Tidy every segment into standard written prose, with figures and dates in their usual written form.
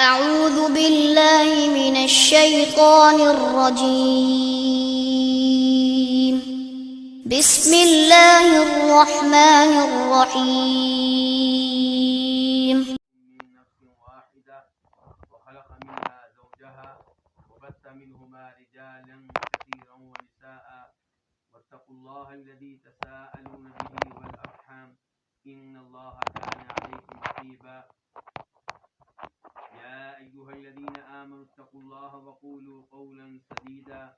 أعوذ بالله من الشيطان الرجيم بسم الله الرحمن الرحيم من نفس واحدة وخلق منها زوجها وبث منهما رجالا كثيرا ونساء واتقوا الله الذي تساءلون به والأرحام إن الله كان عليكم رقيبا يا أيها الذين آمنوا اتقوا الله وقولوا قولا سديدا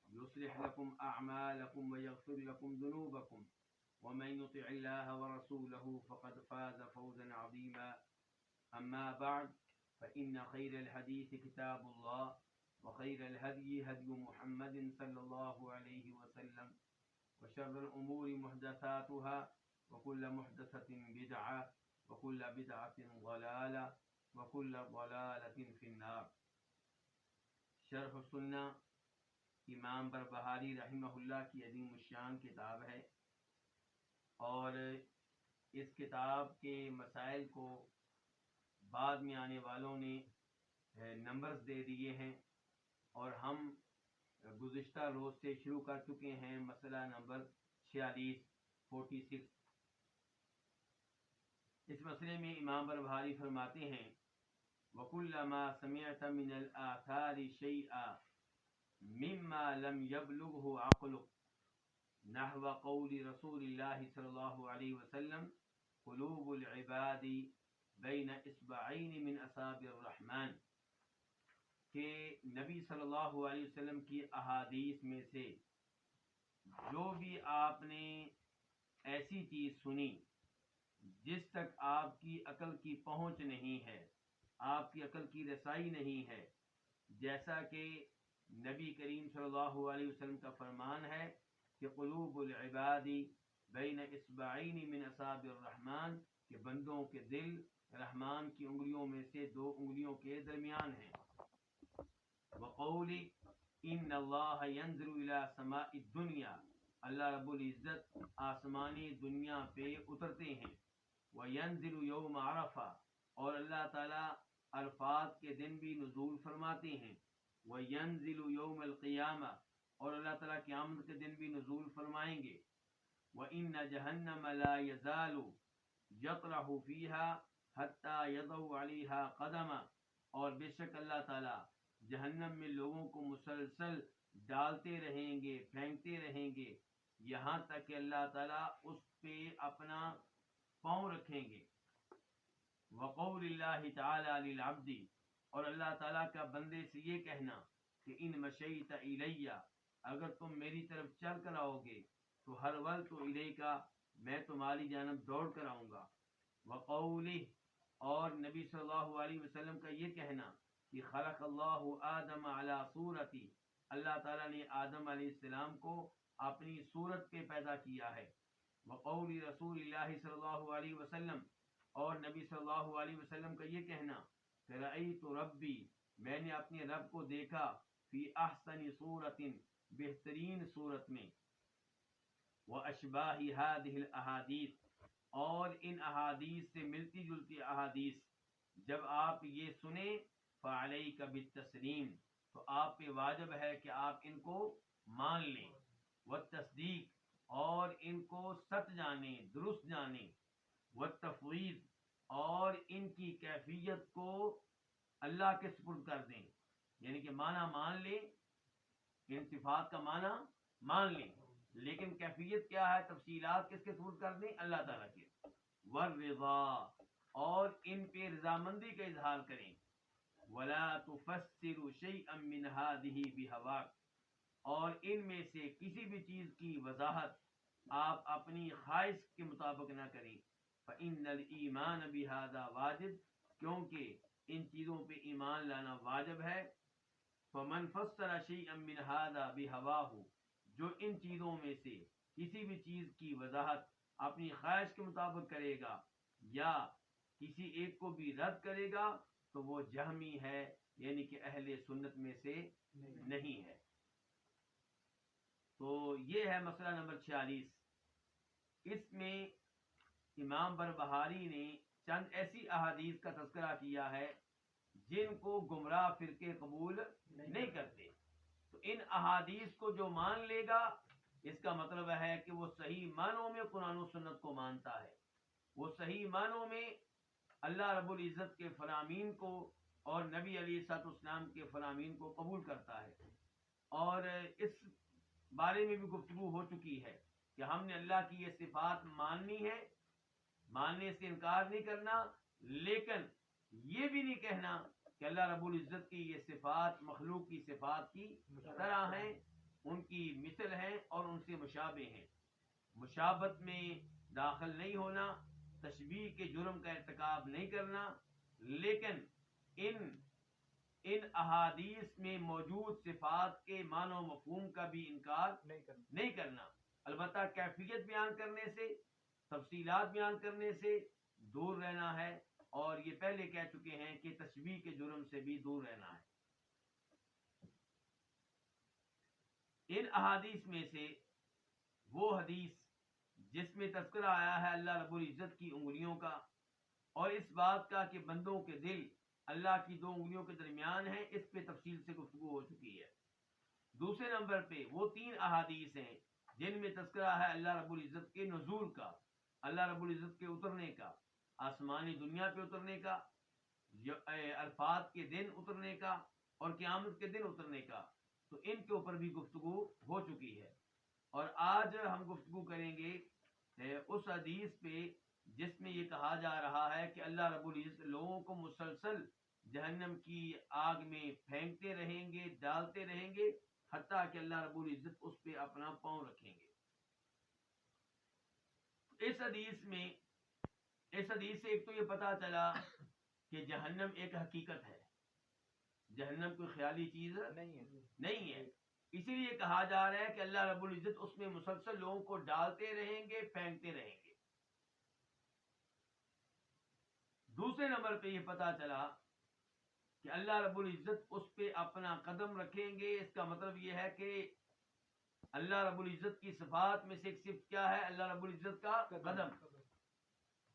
يصلح لكم أعمالكم ويغفر لكم ذنوبكم ومن يطع الله ورسوله فقد فاز فوزا عظيما أما بعد فإن خير الحديث كتاب الله وخير الهدي هدي محمد صلى الله عليه وسلم وشر الأمور محدثاتها وكل محدثة بدعة وكل بدعة ضلالة وكل ضلالة في النار. شرح السنہ امام بربہاری رحمہ اللہ کی عظیم الشان کتاب ہے، اور اس کتاب کے مسائل کو بعد میں آنے والوں نے نمبرز دے دیے ہیں، اور ہم گزشتہ روز سے شروع کر چکے ہیں مسئلہ نمبر 46 اس مسئلے میں امام بربہاری فرماتے ہیں وَكُلَّمَا سَمِعْتَ مِنَ الْآثَارِ شَيْئًا مِمَّا لَمْ يَبْلُغْهُ عَقْلُكَ نحو قول رسول اللہ صلی اللہ علیہ وسلم قلوب العباد بین اصبعین من اصابع الرحمن، کہ نبی صلی اللہ علیہ وسلم کی احادیث میں سے جو بھی آپ نے ایسی چیز سنی جس تک آپ کی عقل کی پہنچ نہیں ہے، آپ کی عقل کی رسائی نہیں ہے، جیسا کہ نبی کریم صلی اللہ علیہ وسلم کا فرمان ہے کہ قلوب العباد بین اصبعین من اصابع الرحمن، کہ بندوں کے دل رحمان کی انگلیوں میں سے 2 انگلیوں کے درمیان ہیں. وقول ان اللہ ینظر الی سماء الدنیا، اللہ رب العزت آسمانی دنیا پہ اترتے ہیں. وینزل یوم عرفہ، اور اللہ تعالیٰ عرفات کے دن بھی نزول فرماتے ہیں. وینزل یوم القیامہ، اور اللہ تعالیٰ قیامت کے دن بھی نزول فرمائیں گے. وَإِنَّ جَهَنَّمَ لَا يَزَالُ يَطْرَحُ فِيهَا حَتَّى يَضَعُ عَلَيْهَا قَدَمًا، اور بے شک اللہ تعالیٰ جہنم میں لوگوں کو مسلسل ڈالتے رہیں گے، پھینکتے رہیں گے، یہاں تک کہ اللہ تعالیٰ اس پہ اپنا پاؤں رکھیں گے. وقول اللہ تعالیٰ للعبد، اور اللہ تعالیٰ کا بندے سے یہ کہنا کہ ان مشیت الیہ، اگر تم میری طرف چل کر آؤ گے تو ہر ولت الیکا، میں تمہاری جانب دوڑ کر آؤں گا. وقولہ، اور نبی صلی اللہ علیہ وسلم کا یہ کہنا کہ خلق اللہ آدم علی صورتی، اللہ تعالیٰ نے آدم علیہ السلام کو اپنی صورت پہ پیدا کیا ہے. وقول رسول اللہ صلی اللہ علیہ وسلم، اور نبی صلی اللہ علیہ وسلم کا یہ کہنا کہ رأیت ربی، میں نے اپنے رب کو دیکھا فی احسن صورت، بہترین صورت میں. واشباہ ہذہ الاحادیث، اور ان احادیث سے ملتی جلتی احادیث جب آپ یہ سنیں فعلیک بالتسلیم، تو آپ پہ واجب ہے کہ آپ ان کو مان لیں. والتصدیق، اور ان کو سچ جانیں، درست جانیں. والتفویض، اور ان کی کیفیت کو اللہ کے سپرد کر دیں، یعنی کہ معنی مان لیں، ان صفات کا معنی مان لیں، لیکن کیفیت کیا ہے، تفصیلات کس کے سپرد کر دیں، اللہ تعالیٰ کے. والرضا، اور ان پہ رضامندی کا اظہار کریں. ولا تفسر شیئا من هذه بهواک، اور ان میں سے کسی بھی چیز کی وضاحت آپ اپنی خواہش کے مطابق نہ کریں. فإن الایمان بهذا واجب، کیونکہ ان چیزوں پہ ایمان لانا واجب ہے. فمن فسر شیئا من هذا بهواه، جو ان چیزوں میں سے کسی بھی چیز کی وضاحت اپنی خواہش کے مطابق کرے گا یا کسی ایک کو بھی رد کرے گا تو وہ جہمی ہے، یعنی کہ اہل سنت میں سے نہیں ہے. تو یہ ہے مسئلہ نمبر 46. اس میں امام بربہاری نے چند ایسی احادیث کا تذکرہ کیا ہے جن کو گمراہ فرقے قبول نہیں کرتے. تو ان احادیث کو جو مان لے گا اس کا مطلب ہے کہ وہ صحیح معنوں میں قرآن و سنت کو مانتا ہے، وہ صحیح معنوں میں اللہ رب العزت کے فرامین کو اور نبی علیہ الصلوۃ والسلام کے فرامین کو قبول کرتا ہے. اور اس بارے میں بھی گفتگو ہو چکی ہے کہ ہم نے اللہ کی یہ صفات ماننی ہے، ماننے سے انکار نہیں کرنا، لیکن یہ بھی نہیں کہنا کہ اللہ رب العزت کی یہ صفات مخلوق کی صفات کی طرح ہیں، ان کی مثل ہیں اور ان سے مشابہ ہیں. مشابہت میں داخل نہیں ہونا، تشبیہ کے جرم کا ارتکاب نہیں کرنا، لیکن ان احادیث میں موجود صفات کے معنی و مفہوم کا بھی انکار نہیں کرنا. البتہ کیفیت بیان کرنے سے، تفصیلات بیان کرنے سے دور رہنا ہے، اور یہ پہلے کہہ چکے ہیں کہ تشبیہ کے جرم سے بھی دور رہنا ہے. ان احادیث میں سے وہ حدیث جس میں تذکرہ آیا ہے اللہ رب العزت کی انگلیوں کا اور اس بات کا کہ بندوں کے دل اللہ کی دو انگلیوں کے درمیان ہیں، اس پہ تفصیل سے گفتگو ہو چکی ہے. دوسرے نمبر پہ وہ 3 احادیث ہیں جن میں تذکرہ ہے اللہ رب العزت کے نزول کا، اللہ رب العزت کے اترنے کا، آسمانی دنیا پہ اترنے کا، عرفات کے دن اترنے کا اور قیامت کے دن اترنے کا. تو ان کے اوپر بھی گفتگو ہو چکی ہے، اور آج ہم گفتگو کریں گے اس حدیث پہ جس میں یہ کہا جا رہا ہے کہ اللہ رب العزت لوگوں کو مسلسل جہنم کی آگ میں پھینکتے رہیں گے، ڈالتے رہیں گے، حتیٰ کہ اللہ رب العزت اس پہ اپنا پاؤں رکھیں گے. اس حدیث سے ایک تو یہ پتا چلا کہ جہنم ایک حقیقت ہے، جہنم کوئی خیالی چیز نہیں ہے. اسی لیے کہا جا رہا ہے کہ اللہ رب العزت اس میں مسلسل لوگوں کو ڈالتے رہیں گے، پھینکتے رہیں گے. دوسرے نمبر پہ یہ پتا چلا کہ اللہ رب العزت اس پہ اپنا قدم رکھیں گے. اس کا مطلب یہ ہے کہ اللہ رب العزت کی صفات میں سے ایک صفت کیا ہے؟ اللہ رب العزت کا قدم،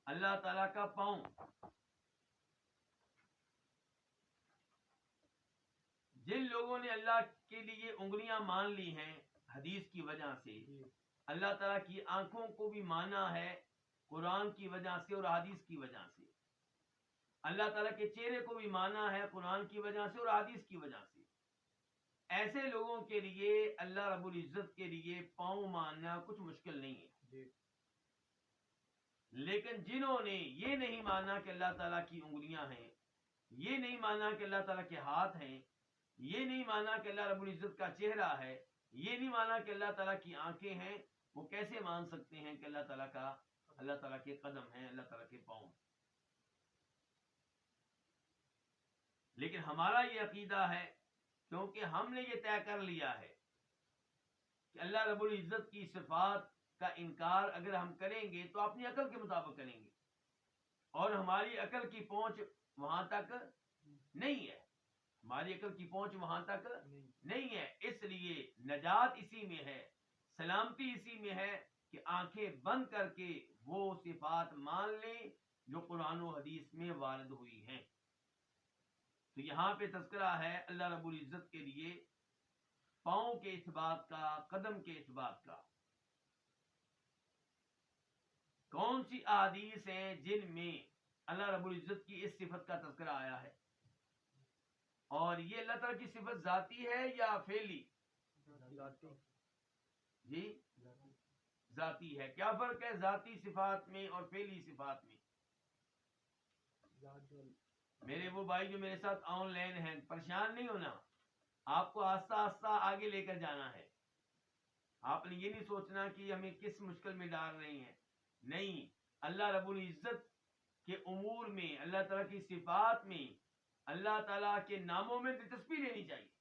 اللہ تعالی کا پاؤں. جن لوگوں نے اللہ کے لیے انگلیاں مان لی ہیں حدیث کی وجہ سے، اللہ تعالیٰ کی آنکھوں کو بھی مانا ہے قرآن کی وجہ سے اور حدیث کی وجہ سے، اللہ تعالیٰ کے چہرے کو بھی مانا ہے قرآن کی وجہ سے اور حدیث کی وجہ سے، ایسے لوگوں کے لیے اللہ رب العزت کے لیے پاؤں ماننا کچھ مشکل نہیں ہے. لیکن جنہوں نے یہ نہیں مانا کہ اللہ تعالیٰ کی انگلیاں ہیں، یہ نہیں مانا کہ اللہ تعالیٰ کے ہاتھ ہیں، یہ نہیں مانا کہ اللہ رب العزت کا چہرہ ہے، یہ نہیں مانا کہ اللہ تعالیٰ کی آنکھیں ہیں، وہ کیسے مان سکتے ہیں کہ اللہ تعالیٰ کے قدم ہیں، اللہ تعالیٰ کے پاؤں ہیں؟ لیکن ہمارا یہ عقیدہ ہے، کیونکہ ہم نے یہ طے کر لیا ہے کہ اللہ رب العزت کی صفات کا انکار اگر ہم کریں گے تو اپنی عقل کے مطابق کریں گے، اور ہماری عقل کی پہنچ وہاں تک نہیں ہے، ہماری عقل کی پہنچ وہاں تک نہیں ہے. اس لیے نجات اسی میں ہے، سلامتی اسی میں ہے کہ آنکھیں بند کر کے وہ صفات مان لیں جو قرآن و حدیث میں وارد ہوئی ہیں. تو یہاں پہ تذکرہ ہے اللہ رب العزت کے لیے پاؤں کے اثبات کا، قدم کے اثبات کا. کون سی احادیث ہیں جن میں اللہ رب العزت کی اس صفت کا تذکرہ آیا ہے؟ اور یہ اللہ تعالیٰ کی صفت ذاتی ہے یا فعلی؟ جی ذاتی ہے. کیا فرق ہے ذاتی صفات میں اور فعلی صفات میں؟ میرے وہ بھائی جو میرے ساتھ آن لائن ہیں، پریشان نہیں ہونا، آپ کو آہستہ آہستہ آگے لے کر جانا ہے. آپ نے یہ نہیں سوچنا کہ ہمیں کس مشکل میں ڈال رہے ہیں، نہیں. اللہ رب العزت کے امور میں، اللہ تعالیٰ کی صفات میں، اللہ تعالیٰ کے ناموں میں دلچسپی لینی چاہیے.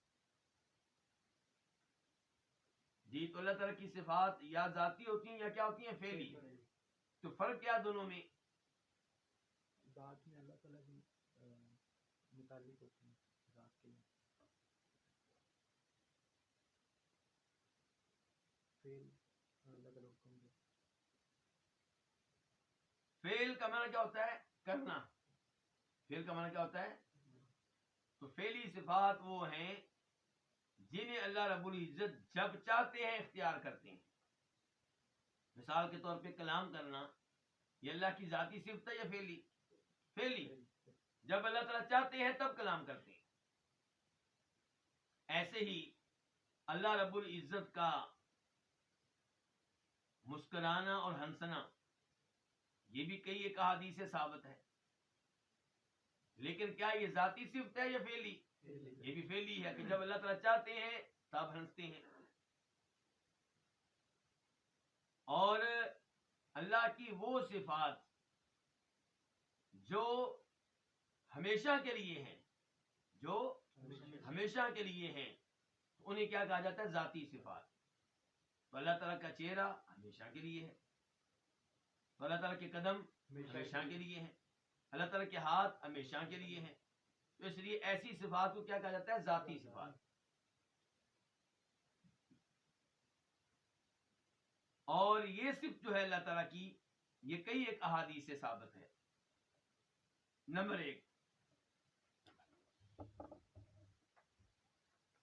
جی تو اللہ تعالیٰ کی صفات یا ذاتی ہوتی ہیں یا کیا ہوتی ہیں؟ فعلی. تو فرق کیا دونوں میں؟ ذات میں اللہ تعالیٰ کی متعلق ہوتی ہیں، ذات کے فعل اللہ تعالیٰ حکم دے. فعل کا معنی کیا ہوتا ہے؟ کرنا. فعل کا معنی کیا ہوتا ہے؟ صفات وہ ہیں جنہیں اللہ رب العزت جب چاہتے ہیں اختیار کرتے ہیں. مثال کے طور پہ کلام کرنا یہ اللہ کی ذاتی صفت ہے یا فعلی؟ فعلی. جب اللہ تعالیٰ چاہتے ہیں تب کلام کرتے ہیں. ایسے ہی اللہ رب العزت کا مسکرانا اور ہنسنا یہ بھی کئی ایک احادیث سے ثابت ہے. لیکن کیا یہ ذاتی صفت ہے یا فعلی؟ یہ بھی فعلی ہے کہ جب اللہ تعالیٰ چاہتے ہیں تب ہنستے ہیں. اور اللہ کی وہ صفات جو ہمیشہ کے لیے ہیں، جو ہمیشہ کے لیے ہیں، انہیں کیا کہا جاتا ہے؟ ذاتی صفات. تو اللہ تعالیٰ کا چہرہ ہمیشہ کے لیے ہے، تو اللہ تعالیٰ کے قدم ہمیشہ کے لیے ہیں، اللہ تعالیٰ کے ہاتھ ہمیشہ کے لیے ہیں. تو اس لیے ایسی صفات کو کیا کہا جاتا ہے؟ ذاتی صفات. اور یہ صفت جو ہے اللہ تعالیٰ کی یہ کئی ایک احادیث سے ثابت ہے. نمبر 1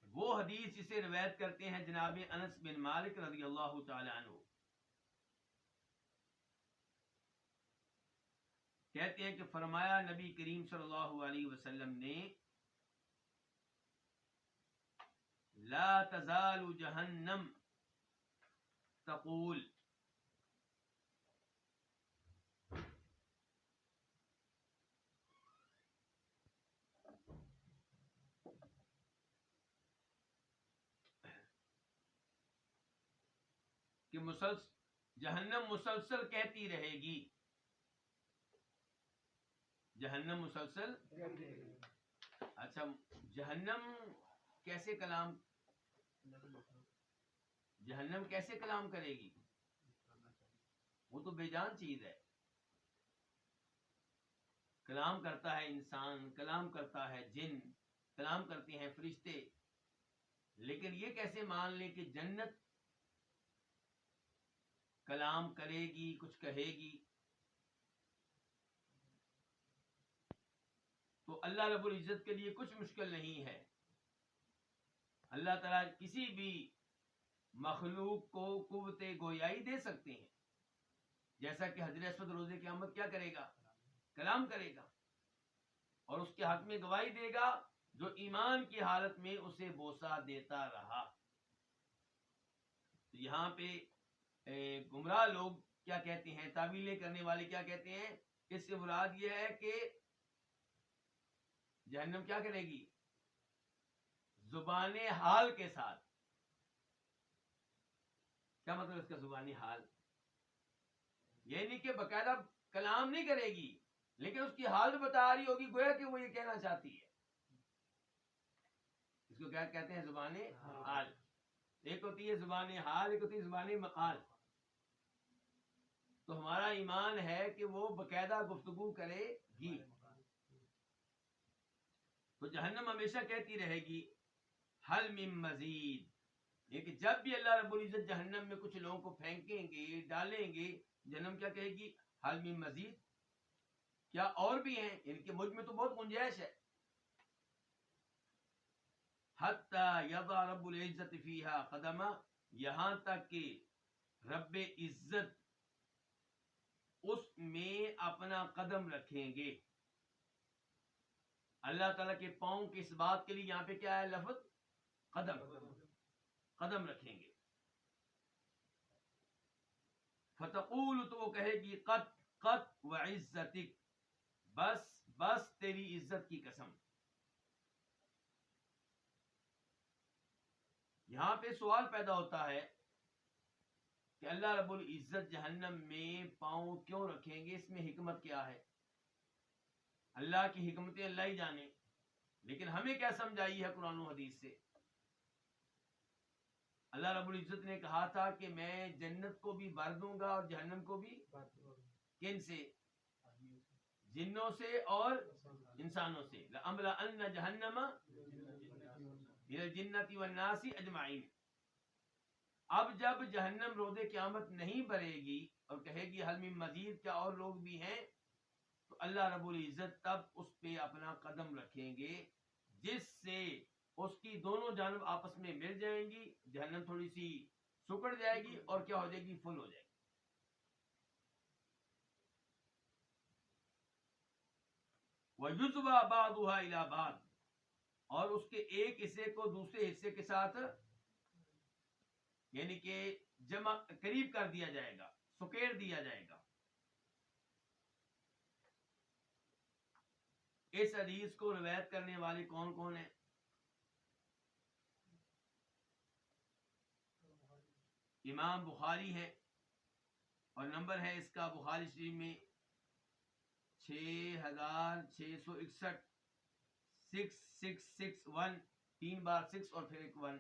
وہ حدیث جسے روایت کرتے ہیں جناب انس بن مالک رضی اللہ تعالی عنہ. کہتے ہیں کہ فرمایا نبی کریم صلی اللہ علیہ وسلم نے لا تزال جہنم تقول کہ جہنم مسلسل کہتی رہے گی. جہنم مسلسل. اچھا جہنم کیسے کلام کرے گی؟ وہ تو بے جان چیز ہے. کلام کرتا ہے انسان، کلام کرتا ہے جن، کلام کرتے ہیں فرشتے. لیکن یہ کیسے مان لیں کہ جنت کلام کرے گی، کچھ کہے گی؟ تو اللہ رب العزت کے لیے کچھ مشکل نہیں ہے. اللہ تعالیٰ کسی بھی مخلوق کو قوت گویائی دے سکتے ہیں. جیسا کہ حضرت اسود روز قیامت کیا کرے گا؟ کلام کرے گا اور اس کے حق میں گواہی دے گا جو ایمان کی حالت میں اسے بوسہ دیتا رہا. تو یہاں پہ گمراہ لوگ کیا کہتے ہیں، تعویلیں کرنے والے کیا کہتے ہیں؟ اس سے مراد یہ ہے کہ جہنم کیا کرے گی؟ زبان حال کے ساتھ. کیا مطلب اس کا زبان حال؟ یعنی کہ باقاعدہ کلام نہیں کرے گی لیکن اس کی حال بتا رہی ہوگی، گویا کہ وہ یہ کہنا چاہتی ہے. اس کو کیا کہتے ہیں؟ زبان حال. ایک ہوتی ہے زبان حال، ایک ہوتی ہے زبان مقال. تو ہمارا ایمان ہے کہ وہ باقاعدہ گفتگو کرے گی. تو جہنم ہمیشہ کہتی رہے گی حل من مزید. لیکن جب بھی اللہ رب العزت جہنم میں کچھ لوگوں کو پھینکیں گے، ڈالیں گے، جہنم کیا کہے گی؟ حل من مزید. کیا اور بھی ہیں؟ ان کے مجھ میں تو بہت گنجائش ہے. حتی یضع رب العزت فیہا قدما، یہاں تک کہ رب عزت اس میں اپنا قدم رکھیں گے. اللہ تعالیٰ کے پاؤں کی اس بات کے لیے یہاں پہ کیا ہے لفظ؟ قدم. قدم رکھیں گے. فتقول، تو وہ کہے گی قط قط وعزتک، بس بس تیری عزت کی قسم. یہاں پہ سوال پیدا ہوتا ہے کہ اللہ رب العزت جہنم میں پاؤں کیوں رکھیں گے؟ اس میں حکمت کیا ہے؟ اللہ کی حکمتیں اللہ ہی جانے، لیکن ہمیں کیا سمجھائی ہے قرآن و حدیث سے؟ اللہ رب العزت نے کہا تھا کہ میں جنت کو بھی بھر دوں گا اور جہنم کو بھی. کن سے؟ جنوں سے اور انسانوں سے. لَأَمْلَأَنَّ جَهَنَّمَ مِنَ الْجِنَّةِ وَالنَّاسِ أَجْمَعِينَ. اب جب جہنم روز قیامت نہیں بھرے گی اور کہے گی حل من مزید، کیا اور لوگ بھی ہیں، تو اللہ رب العزت تب اس پہ اپنا قدم رکھیں گے جس سے اس کی دونوں جانب آپس میں مل جائیں گی، جہنم تھوڑی سی سکڑ جائے گی اور کیا ہو جائے گی، فل ہو جائے گی. وَيُزْوَى بَعْضُهَا إِلَى بَعْضٍ، اور اس کے ایک حصے کو دوسرے حصے کے ساتھ یعنی کہ جمع قریب کر دیا جائے گا، سکیڑ دیا جائے گا. اس حدیث کو روایت کرنے والے کون کون ہیں؟ امام بخاری ہیں، اور نمبر ہے اس کا بخاری شریف میں 6661، 6661، 3 بار 6 اور پھر ایک 1.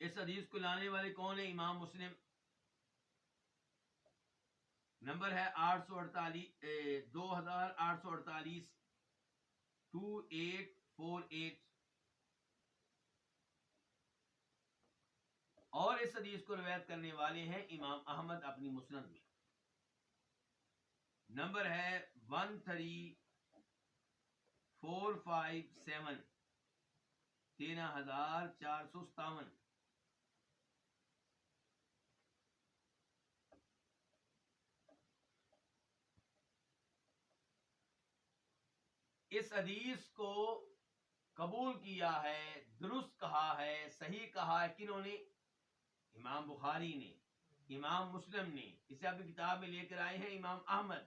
اس حدیث کو لانے والے کون ہیں؟ امام مسلم. نمبر ہے 2848، 2848، اور اس حدیث کو روایت کرنے والے ہیں امام احمد اپنی مسند میں. نمبر ہے 13457، 13457. اس حدیث کو قبول کیا ہے، درست کہا ہے، صحیح کہا ہے کنہوں نے؟ امام بخاری نے، امام مسلم نے. اسے اپنی کتاب میں لے کر آئے ہیں امام احمد.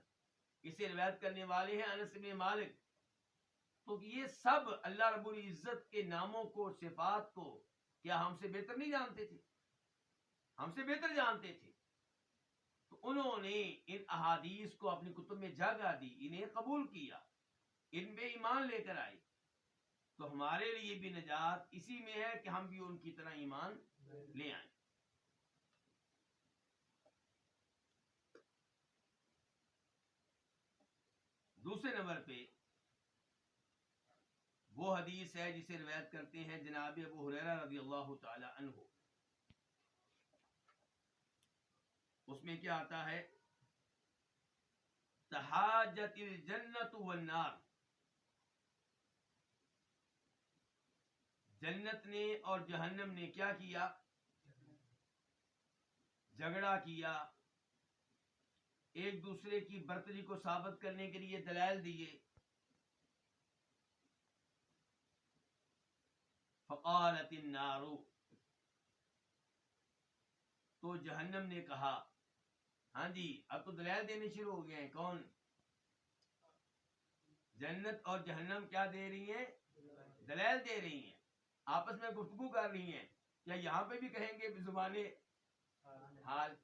اسے روایت کرنے والے ہیں انس بن مالک. تو یہ سب اللہ رب العزت کے ناموں کو، صفات کو کیا ہم سے بہتر نہیں جانتے تھے؟ ہم سے بہتر جانتے تھے. تو انہوں نے ان احادیث کو اپنی کتب میں جگہ دی، انہیں قبول کیا، ان پہ ایمان لے کر آئے. تو ہمارے لیے بھی نجات اسی میں ہے کہ ہم بھی ان کی طرح ایمان لے آئیں. دوسرے نمبر پہ وہ حدیث ہے جسے روایت کرتے ہیں جناب ابو ہریرہ رضی اللہ تعالی عنہ. اس میں کیا آتا ہے؟ تحاجت الجنت والنار، جنت نے اور جہنم نے کیا کیا؟ جھگڑا کیا، ایک دوسرے کی برتری کو ثابت کرنے کے لیے دلائل دیے. فقالت النار، تو جہنم نے کہا، ہاں جی اب تو دلائل دینے شروع ہو گئے ہیں. کون؟ جنت اور جہنم کیا دے رہی ہیں؟ دلائل دے رہی ہیں، آپس میں گفتگو کر رہی ہیں. کیا یہاں پہ بھی کہیں گے بزبان حال؟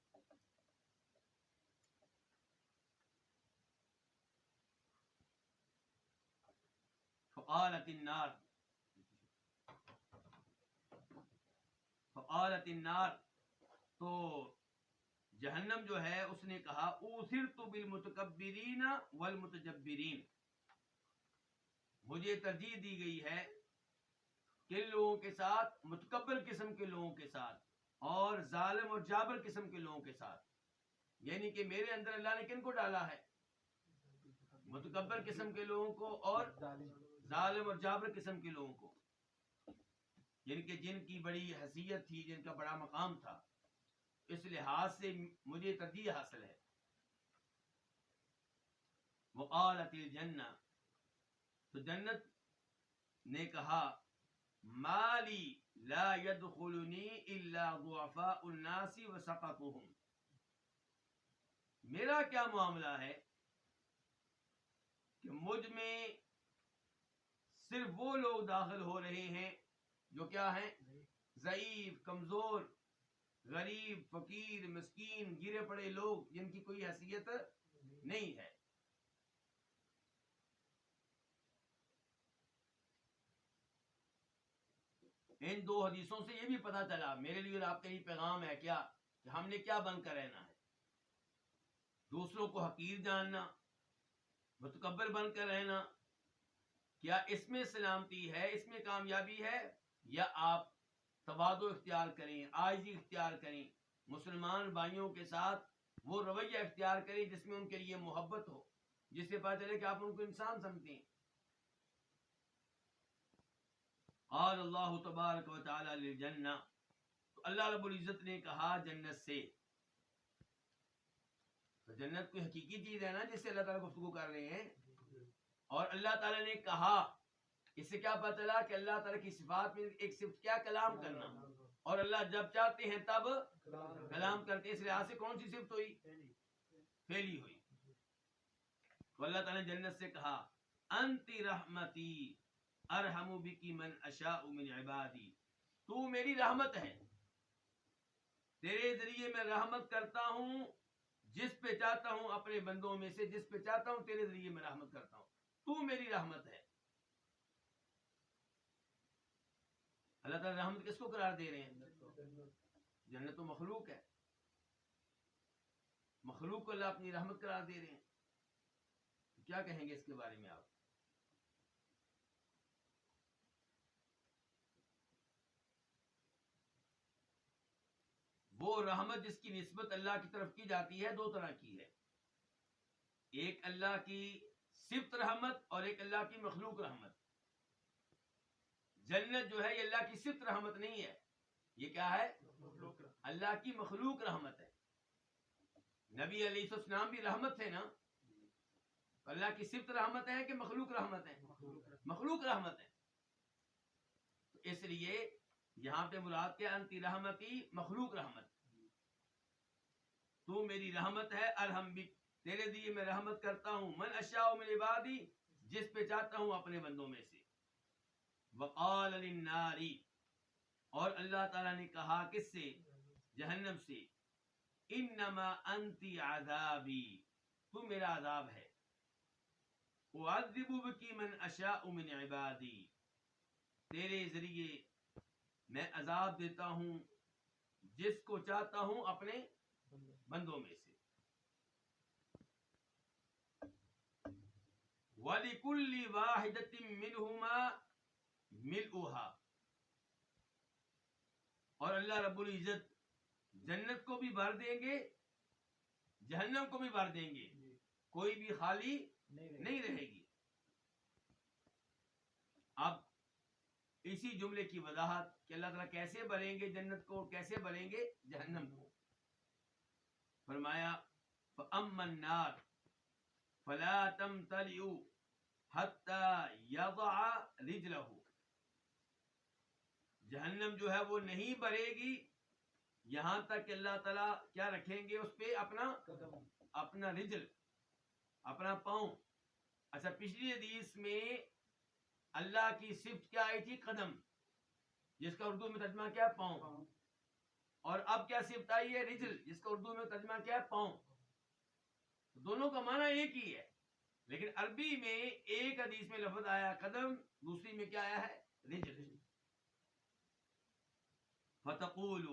فقالت النار، تو جہنم جو ہے اس نے کہا اوثرت بالمتکبرین والمتجبرین، مجھے ترجیح دی گئی ہے کن لوگوں کے ساتھ؟ متکبر قسم کے لوگوں کے ساتھ اور ظالم اور جابر قسم کے لوگوں کے ساتھ. یعنی کہ میرے اندر اللہ نے کن کو ڈالا ہے؟ متکبر قسم کے لوگوں کو اور ظالم اور جابر قسم کے لوگوں کو، یعنی کہ جن کی بڑی حیثیت تھی، جن کا بڑا مقام تھا. اس لحاظ سے مجھے ترجیح حاصل ہے. وقالت الجنہ، تو جنت نے کہا مالی لا يدخلنی الا ضعفاء الناس وسقطهم، میرا کیا معاملہ ہے کہ مجھ میں صرف وہ لوگ داخل ہو رہے ہیں جو کیا ہیں؟ ضعیف، کمزور، غریب، فقیر، مسکین، گرے پڑے لوگ جن کی کوئی حیثیت نہیں ہے. ان دو حدیثوں سے یہ بھی پتہ چلا میرے لیے اور آپ کا یہ پیغام ہے کیا کہ ہم نے کیا بن کر رہنا ہے؟ دوسروں کو حقیر جاننا، متکبر بن کر رہنا. کیا اس میں سلامتی ہے، اس میں کامیابی ہے؟ یا آپ تواضع اختیار کریں، عاجزی اختیار کریں، مسلمان بھائیوں کے ساتھ وہ رویہ اختیار کریں جس میں ان کے لیے محبت ہو، جس سے پتہ چلے کہ آپ ان کو انسان سمجھتے ہیں. قال اللہ تبارک و تعالی للجنہ، تو اللہ رب العزت نے کہا جنت سے. تو جنت کوئی حقیقی چیز ہے نا جس سے اللہ تعالیٰ گفتگو کر رہے ہیں. اور اللہ تعالیٰ نے کہا، اس سے کیا پتہ چلا کہ اللہ تعالیٰ کی صفات میں ایک صفت کیا کلام کرنا، اور اللہ جب چاہتے ہیں تب کلام کرتے ہیں. اس لحاظ سے کون سی صفت ہوئی؟ پھیلی ہوئی. تو اللہ تعالیٰ نے جنت سے کہا انتی رحمتی ارحم بکی من اشاء من عبادی، تو میری رحمت ہے، تیرے ذریعے میں رحمت کرتا ہوں جس پہ چاہتا ہوں اپنے بندوں میں سے، جس پہ چاہتا ہوں تیرے ذریعے میں رحمت کرتا ہوں، تو میری رحمت ہے. اللہ تعالیٰ رحمت کس کو قرار دے رہے ہیں؟ جنت تو مخلوق ہے، مخلوق کو اللہ اپنی رحمت قرار دے رہے ہیں. کیا کہیں گے اس کے بارے میں آپ؟ وہ رحمت جس کی نسبت اللہ کی طرف کی جاتی ہے دو طرح کی ہے، ایک اللہ کی صفت رحمت اور ایک اللہ کی مخلوق رحمت. جنت جو ہے یہ اللہ کی صفت رحمت نہیں ہے، یہ کیا ہے؟ اللہ کی مخلوق رحمت ہے. نبی علیہ السلام بھی رحمت تھے نا، اللہ کی صفت رحمت ہے کہ مخلوق رحمت ہے؟ مخلوق رحمت ہے. تو اس لیے یہاں پہ مراد کیا؟ انتی رحمتی، مخلوق رحمت، تو میری رحمت ہے. ارحم بک، تیرے دیے میں رحمت کرتا ہوں. من اشاء من عبادی، جس پہ چاہتا ہوں اپنے بندوں میں سے. وقال للنار، اور اللہ تعالیٰ نے کہا کس سے؟ جہنم سے. انما انتی عذابی، تو میرا عذاب ہے. اعذب بکی من اشاء من عبادی، تیرے ذریعے میں عذاب دیتا ہوں جس کو چاہتا ہوں اپنے بندوں میں سے. وَلِكُلِّ وَاحِدَةٍ مِّنْهُمَا مِلْءُهَا، اور اللہ رب العزت جنت کو بھی بھر دیں گے، جہنم کو بھی بھر دیں گے، کوئی بھی خالی نہیں رہے گی. اب اسی جملے کی وضاحت کہ اللہ تعالیٰ کیسے بھریں گے جنت کو، کیسے بھریں گے جہنم کو. فرمایا فَأَمَّا النَّارُ فَلَا تَمْتَلِئُ حَتَّى يَضَعَ رِجْلَهُ، جہنم جو ہے وہ نہیں بھرے گی یہاں تک کہ اللہ تعالیٰ کیا رکھیں گے اس پہ؟ اپنا رجل، اپنا پاؤں. اچھا، پچھلی حدیث میں اللہ کی صفت کیا آئی تھی؟ قدم، جس کا اردو میں ترجمہ کیا؟ پاؤں. اور اب کیا صفت آئی ہے؟ رجل، جس کا اردو میں ترجمہ کیا؟ پاؤں. دونوں کا معنی ایک ہی ہے، لیکن عربی میں ایک حدیث میں لفظ آیا قدم، دوسری میں کیا آیا ہے؟ رجل. فتقول،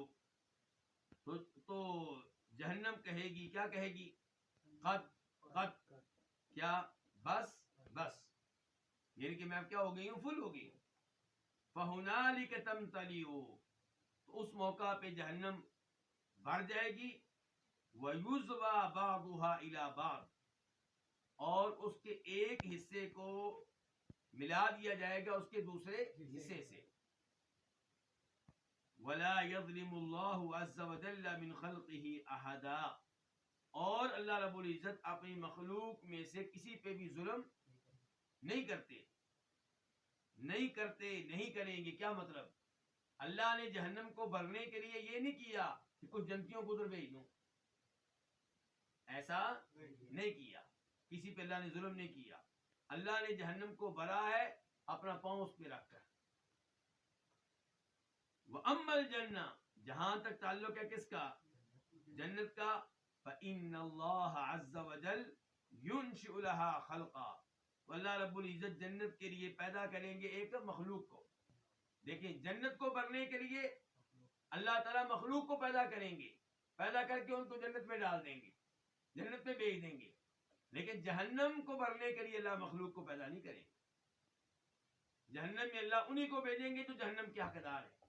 تو جہنم کہے گی، کیا کہے گی؟ قد، کیا؟ بس، یعنی کہ میں اب کیا ہو گئی ہوں؟ فل ہو گئی ہوں. فَهُنَالِكَ تَمْتَلِئُ، تو اس موقع پہ جہنم بھر جائے گی. وَيُزْوَى بَعْضُهَا إِلَى بَعْضٍ، اور اس کے ایک حصے کو ملا دیا جائے گا اس کے دوسرے حصے سے. وَلَا يَظْلِمُ اللَّهُ عَزَّ وَجَلَّ مِنْ خَلْقِهِ أَحَدًا، اور اللہ رب العزت اپنی مخلوق میں سے کسی پہ بھی ظلم نہیں کرتے، نہیں کریں گے. کیا مطلب؟ اللہ نے جہنم کو بھرنے کے لیے یہ نہیں کیا کہ کچھ جنتیوں کو ادھر بھیج دوں، ایسا نہیں کیا. کسی پہ اللہ نے ظلم نہیں کیا. اللہ نے جہنم کو بھرا ہے اپنا پاؤں اس پہ رکھ کر. وَأَمَّا الْجَنَّةُ، جہاں تک تعلق ہے کس کا؟ جنت کا. فَإِنَّ اللَّهَ عَزَّ وَجَلَّ يُنشِئُ لَهَا خَلْقًا، تو اللہ رب العزت جنت کے لیے پیدا کریں گے ایک مخلوق کو. دیکھیں، جنت کو بھرنے کے لیے اللہ تعالیٰ مخلوق کو پیدا کریں گے، پیدا کر کے ان کو جنت میں ڈال دیں گے، جنت میں بھیج دیں گے. لیکن جہنم کو بھرنے کے لیے اللہ مخلوق کو پیدا نہیں کریں گے. جہنم میں اللہ انہی کو بھیجیں گے جو جہنم کے حقدار ہیں.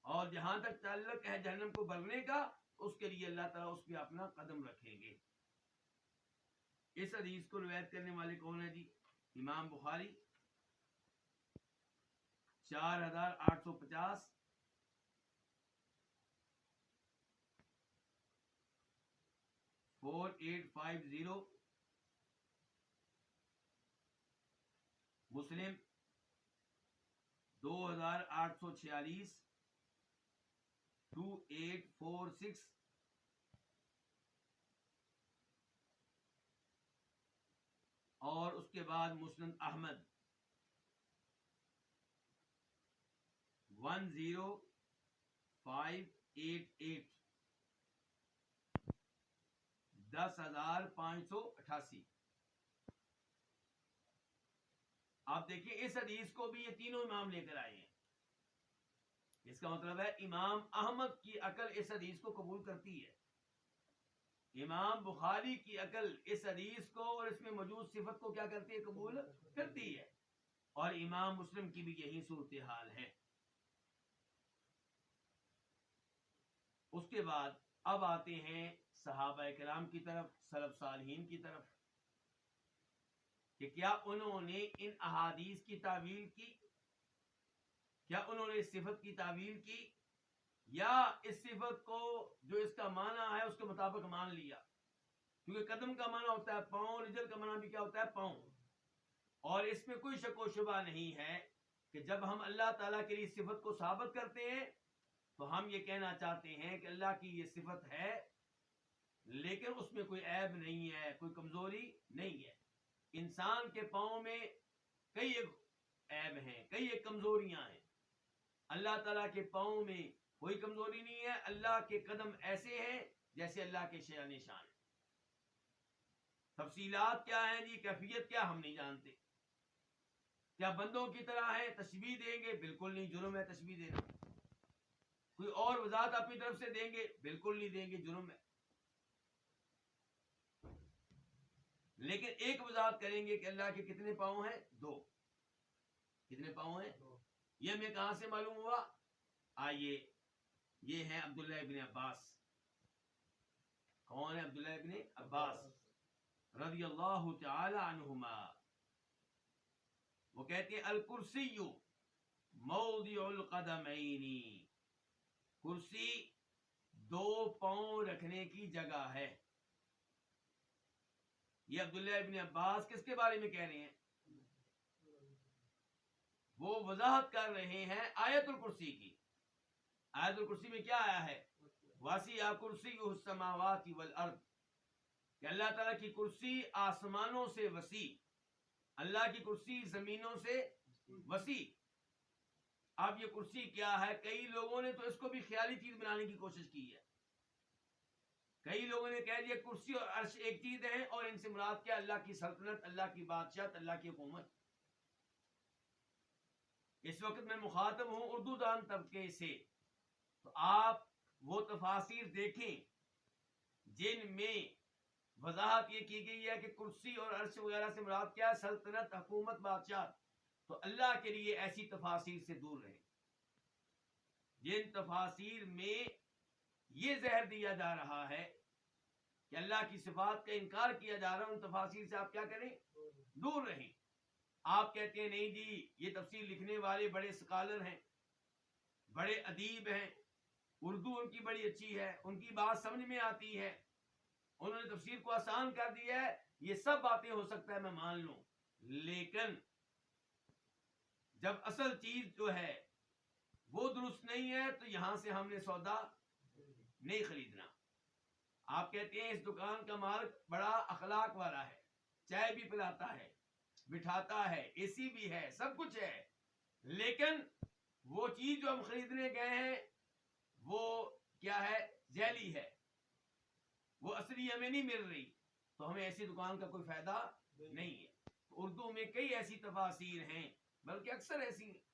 اور جہاں تک تعلق ہے جہنم کو بھرنے کا، اس کے لیے اللہ تعالیٰ اس پہ اپنا قدم رکھیں گے. اس حدیث کو روایت کرنے والے کون ہیں جی؟ امام بخاری 4850، مسلم 2846، 2846، اور اس کے بعد مسند احمد 10588، 10588. آپ دیکھیں اس حدیث کو بھی یہ تینوں امام لے کر آئے ہیں. اس کا مطلب ہے امام احمد کی عقل اس حدیث کو قبول کرتی ہے، امام بخاری کی عقل اس حدیث کو اور اس میں موجود صفت کو کیا کرتی ہے؟ قبول کرتی ہے. اور امام مسلم کی بھی یہی صورتحال ہے. اس کے بعد اب آتے ہیں صحابہ کرام کی طرف، سلف صالحین کی طرف، کہ کیا انہوں نے ان احادیث کی تعویل کی، کیا انہوں نے اس صفت کی تعویل کی، یا اس صفت کو جو اس کا معنی ہے اس کے مطابق مان لیا. کیونکہ قدم کا معنی ہوتا ہے پاؤں، رجل کا معنی بھی کیا ہوتا ہے؟ پاؤں. اور اس میں کوئی شک و شبہ نہیں ہے کہ جب ہم اللہ تعالیٰ کے لیے صفت کو ثابت کرتے ہیں تو ہم یہ کہنا چاہتے ہیں کہ اللہ کی یہ صفت ہے، لیکن اس میں کوئی عیب نہیں ہے، کوئی کمزوری نہیں ہے. انسان کے پاؤں میں کئی ایک عیب ہیں، کئی ایک کمزوریاں ہیں. اللہ تعالیٰ کے پاؤں میں کوئی کمزوری نہیں ہے. اللہ کے قدم ایسے ہیں جیسے اللہ کے شان نشان ہیں. تفصیلات کیا ہیں جی، کیفیت کیا ہم نہیں جانتے. کیا بندوں کی طرح ہے تشبیہ دیں گے؟ بالکل نہیں، جرم ہے تشبیہ دینا. کوئی اور وضاحت اپنی طرف سے دیں گے؟ بالکل نہیں دیں گے، جرم ہے. لیکن ایک وضاحت کریں گے کہ اللہ کے کتنے پاؤں ہیں؟ 2. کتنے پاؤں ہیں؟ 2. یہ ہمیں کہاں سے معلوم ہوا؟ آئیے، یہ ہیں عبداللہ ابن عباس. کون ہے عبداللہ ابن عباس رضی اللہ تعالی عنہما؟ وہ کہتے ہیں الکرسی موضع القدمین، کرسی 2 پاؤں رکھنے کی جگہ ہے. یہ عبداللہ ابن عباس کس کے بارے میں کہہ رہے ہیں؟ وہ وضاحت کر رہے ہیں آیت الکرسی کی. آیت الکرسی میں کیا آیا ہے؟ وسع کرسیہ السماوات والارض، کہ اللہ تعالیٰ کی کرسی آسمانوں سے وسیع، اللہ کی کرسی زمینوں سے وسیع. اب یہ کرسی کیا ہے؟ کئی لوگوں نے تو اس کو بھی خیالی چیز بنانے کی کوشش کی ہے. کئی لوگوں نے کہہ دیا کرسی اور عرش ایک چیز ہے، اور ان سے مراد کیا؟ اللہ کی سلطنت، اللہ کی بادشاہت، اللہ کی حکومت. اس وقت میں مخاطب ہوں اردو دان طبقے سے، تو آپ وہ تفاسیر دیکھیں جن میں وضاحت یہ کی گئی ہے کہ کرسی اور عرش وغیرہ سے مراد کیا؟ سلطنت، حکومت، بادشاہت. تو اللہ کے لیے ایسی تفاسیر سے دور رہیں. جن تفاسیر میں یہ زہر دیا جا رہا ہے کہ اللہ کی صفات کا انکار کیا جا رہا ہے، ان تفاسیر سے آپ کیا کریں؟ دور رہیں. آپ کہتے ہیں نہیں جی یہ تفسیر لکھنے والے بڑے اسکالر ہیں، بڑے ادیب ہیں، اردو ان کی بڑی اچھی ہے، ان کی بات سمجھ میں آتی ہے، انہوں نے تفسیر کو آسان کر دیا ہے. یہ سب باتیں ہو سکتا ہے میں مان لوں، لیکن جب اصل چیز جو ہے وہ درست نہیں ہے تو یہاں سے ہم نے سودا نہیں خریدنا. آپ کہتے ہیں اس دکان کا مالک بڑا اخلاق والا ہے، چائے بھی پلاتا ہے، بٹھاتا ہے، اے سی بھی ہے، سب کچھ ہے، لیکن وہ چیز جو ہم خریدنے گئے ہیں وہ کیا ہے؟ جعلی ہے، وہ اصلی ہمیں نہیں مل رہی، تو ہمیں ایسی دکان کا کوئی فائدہ نہیں ہے. اردو میں کئی ایسی تفاسیر ہیں، بلکہ اکثر ایسی ہیں،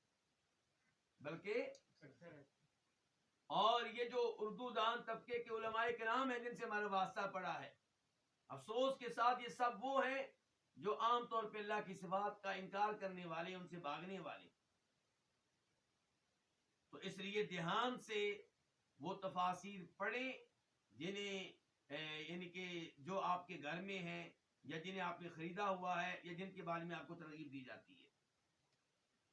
اور یہ جو اردو دان طبقے کے علماء کرام ہیں جن سے ہمارا واسطہ پڑا ہے، افسوس کے ساتھ یہ سب وہ ہیں جو عام طور پہ اللہ کی صفات کا انکار کرنے والے، ان سے بھاگنے والے. تو اس لیے دھیان سے وہ تفاسیر پڑھیں جنہیں یعنی کہ جو آپ کے گھر میں ہیں یا جنہیں آپ نے خریدا ہوا ہے یا جن کے بارے میں آپ کو ترغیب دی جاتی ہے.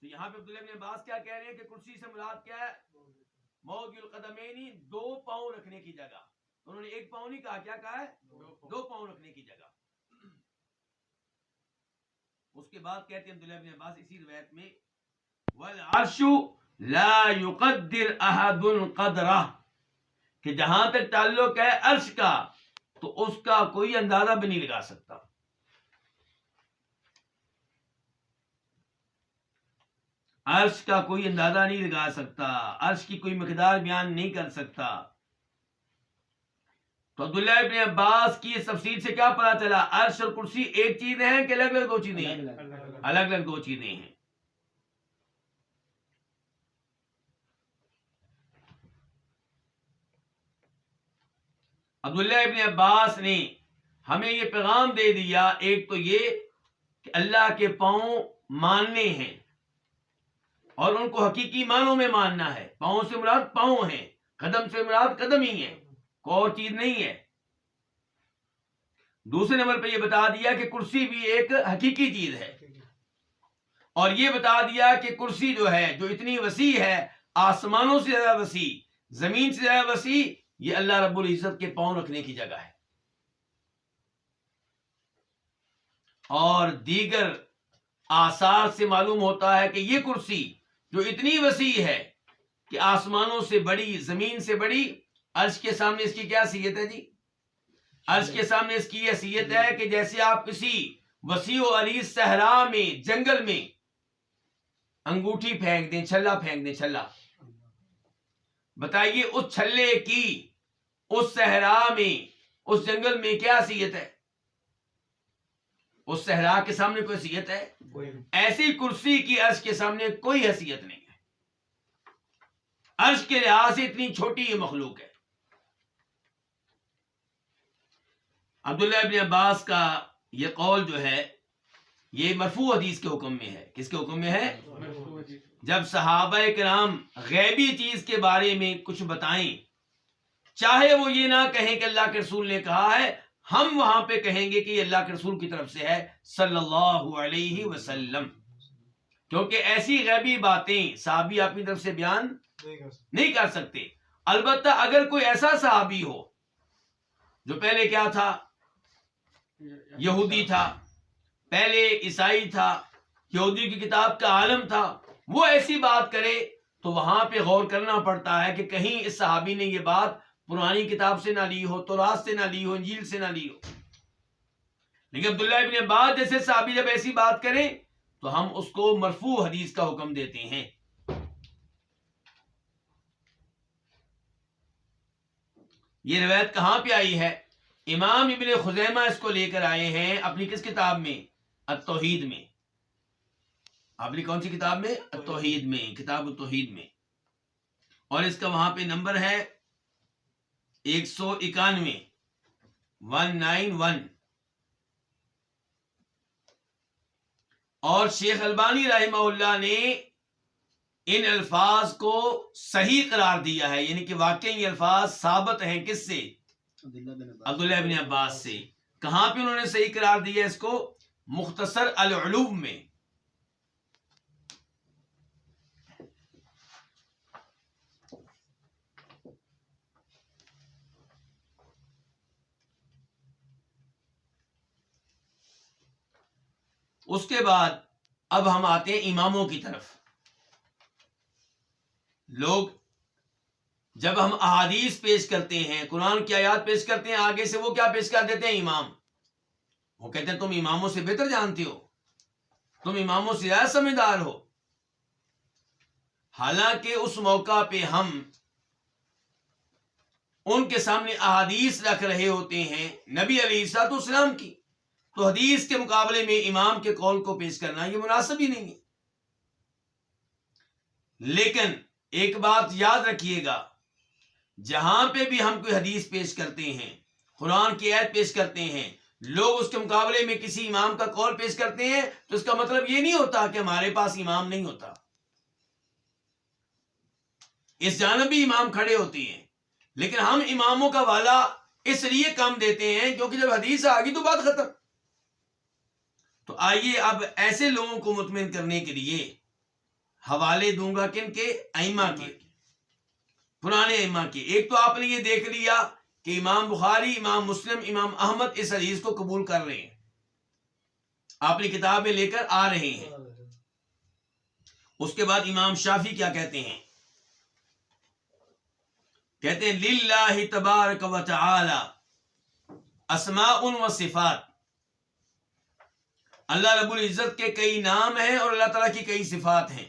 تو یہاں پہ عبداللہ بن عباس کیا کہہ رہے ہیں کہ کرسی سے مراد کیا ہے؟ موضع القدمین، 2 پاؤں رکھنے کی جگہ. تو انہوں نے 1 پاؤں نہیں کہا، کیا کہا ہے؟ 2 پاؤں رکھنے کی جگہ. اس کے بعد کہتے ہیں عبداللہ بن عباس اسی روایت میں والعرش لا يقدر احد قدرہ، کہ جہاں تک تعلق ہے عرش کا تو اس کا کوئی اندازہ بھی نہیں لگا سکتا. عرش کا کوئی اندازہ نہیں لگا سکتا، عرش کی کوئی مقدار بیان نہیں کر سکتا. تو عبداللہ ابن عباس کی اس تفسیر سے کیا پتا چلا؟ عرش اور کرسی ایک چیز ہیں کہ الگ الگ 2 چیزیں ہیں؟ الگ الگ 2 چیزیں ہیں. عبداللہ ابن عباس نے ہمیں یہ پیغام دے دیا، ایک تو یہ کہ اللہ کے پاؤں ماننے ہیں اور ان کو حقیقی معنوں میں ماننا ہے. پاؤں سے مراد پاؤں ہیں، قدم سے مراد قدم ہی ہے، کوئی اور چیز نہیں ہے. دوسرے نمبر پہ یہ بتا دیا کہ کرسی بھی ایک حقیقی چیز ہے، اور یہ بتا دیا کہ کرسی جو ہے جو اتنی وسیع ہے، آسمانوں سے زیادہ وسیع، زمین سے زیادہ وسیع، یہ اللہ رب العزت کے پاؤں رکھنے کی جگہ ہے. اور دیگر آثار سے معلوم ہوتا ہے کہ یہ کرسی جو اتنی وسیع ہے کہ آسمانوں سے بڑی، زمین سے بڑی، عرش کے سامنے اس کی کیا حیثیت ہے جی؟ عرش کے سامنے اس کی حیثیت ہے کہ جیسے آپ کسی وسیع و عریض صحرا میں، جنگل میں انگوٹھی پھینک دیں، چھلا پھینک دیں، چھلا. بتائیے اس چھلے کی اس صحرا میں، اس جنگل میں کیا حیثیت ہے؟ اس صحرا کے سامنے کوئی حیثیت ہے؟ ایسی کرسی کی عرش کے سامنے کوئی حیثیت نہیں ہے. عرش کے لحاظ سے اتنی چھوٹی یہ مخلوق ہے. عبداللہ ابن عباس کا یہ قول جو ہے یہ مرفوع حدیث کے حکم میں ہے. کس کے حکم میں ہے؟ جب صحابہ کرام غیبی چیز کے بارے میں کچھ بتائیں، چاہے وہ یہ نہ کہیں کہ اللہ کے رسول نے کہا ہے، ہم وہاں پہ کہیں گے کہ یہ اللہ کے رسول کی طرف سے ہے صلی اللہ علیہ وسلم. کیونکہ ایسی غیبی باتیں صحابی اپنی طرف سے بیان نہیں کر سکتے. البتہ اگر کوئی ایسا صحابی ہو جو پہلے کیا تھا؟ یہودی تھا، پہلے عیسائی تھا، یہودی کی کتاب کا عالم تھا، وہ ایسی بات کرے تو وہاں پہ غور کرنا پڑتا ہے کہ کہیں اس صحابی نے یہ بات پرانی کتاب سے نہ لی ہو، تورات سے نہ لی ہو، انجیل سے نہ لی ہو. لیکن عبداللہ ابن عباس جیسے صحابی جب ایسی بات کریں تو ہم اس کو مرفوع حدیث کا حکم دیتے ہیں. یہ روایت کہاں پہ آئی ہے؟ امام ابن خزیمہ اس کو لے کر آئے ہیں اپنی کس کتاب میں؟ التوحید میں. اپنی کون سی کتاب میں؟ التوحید میں، کتاب التوحید میں. اور اس کا وہاں پہ نمبر ہے 191 191. اور شیخ البانی رحمہ اللہ نے ان الفاظ کو صحیح قرار دیا ہے، یعنی کہ واقعی یہ الفاظ ثابت ہیں کس سے؟ عبداللہ ابن عباس سے. کہاں پہ انہوں نے صحیح قرار دیا اس کو؟ مختصر العلوم میں. اس کے بعد اب ہم آتے ہیں اماموں کی طرف. لوگ جب ہم احادیث پیش کرتے ہیں، قرآن کی آیات پیش کرتے ہیں، آگے سے وہ کیا پیش کر دیتے ہیں؟ امام. وہ کہتے ہیں تم اماموں سے بہتر جانتے ہو، تم اماموں سے زیادہ سمجھدار ہو. حالانکہ اس موقع پہ ہم ان کے سامنے احادیث رکھ رہے ہوتے ہیں نبی علیہ الصلوۃ والسلام کی، تو حدیث کے مقابلے میں امام کے قول کو پیش کرنا یہ مناسب ہی نہیں ہے. لیکن ایک بات یاد رکھیے گا، جہاں پہ بھی ہم کوئی حدیث پیش کرتے ہیں، قرآن کی آیت پیش کرتے ہیں، لوگ اس کے مقابلے میں کسی امام کا قول پیش کرتے ہیں، تو اس کا مطلب یہ نہیں ہوتا کہ ہمارے پاس امام نہیں ہوتا. اس جانب بھی امام کھڑے ہوتے ہیں، لیکن ہم اماموں کا والا اس لیے کم دیتے ہیں کیونکہ جب حدیث آ گئی تو بات ختم. تو آئیے اب ایسے لوگوں کو مطمئن کرنے کے لیے حوالے دوں گا کن کے؟ ائمہ کے، پرانے ائمہ کے. ایک تو آپ نے یہ دیکھ لیا کہ امام بخاری، امام مسلم، امام احمد اس حدیث کو قبول کر رہے ہیں، اپنی کتاب میں لے کر آ رہے ہیں. اس کے بعد امام شافعی کیا کہتے ہیں؟ کہتے ہیں للہ تبارک و تعالی اسماء و صفات، اللہ رب العزت کے کئی نام ہیں اور اللہ تعالیٰ کی کئی صفات ہیں.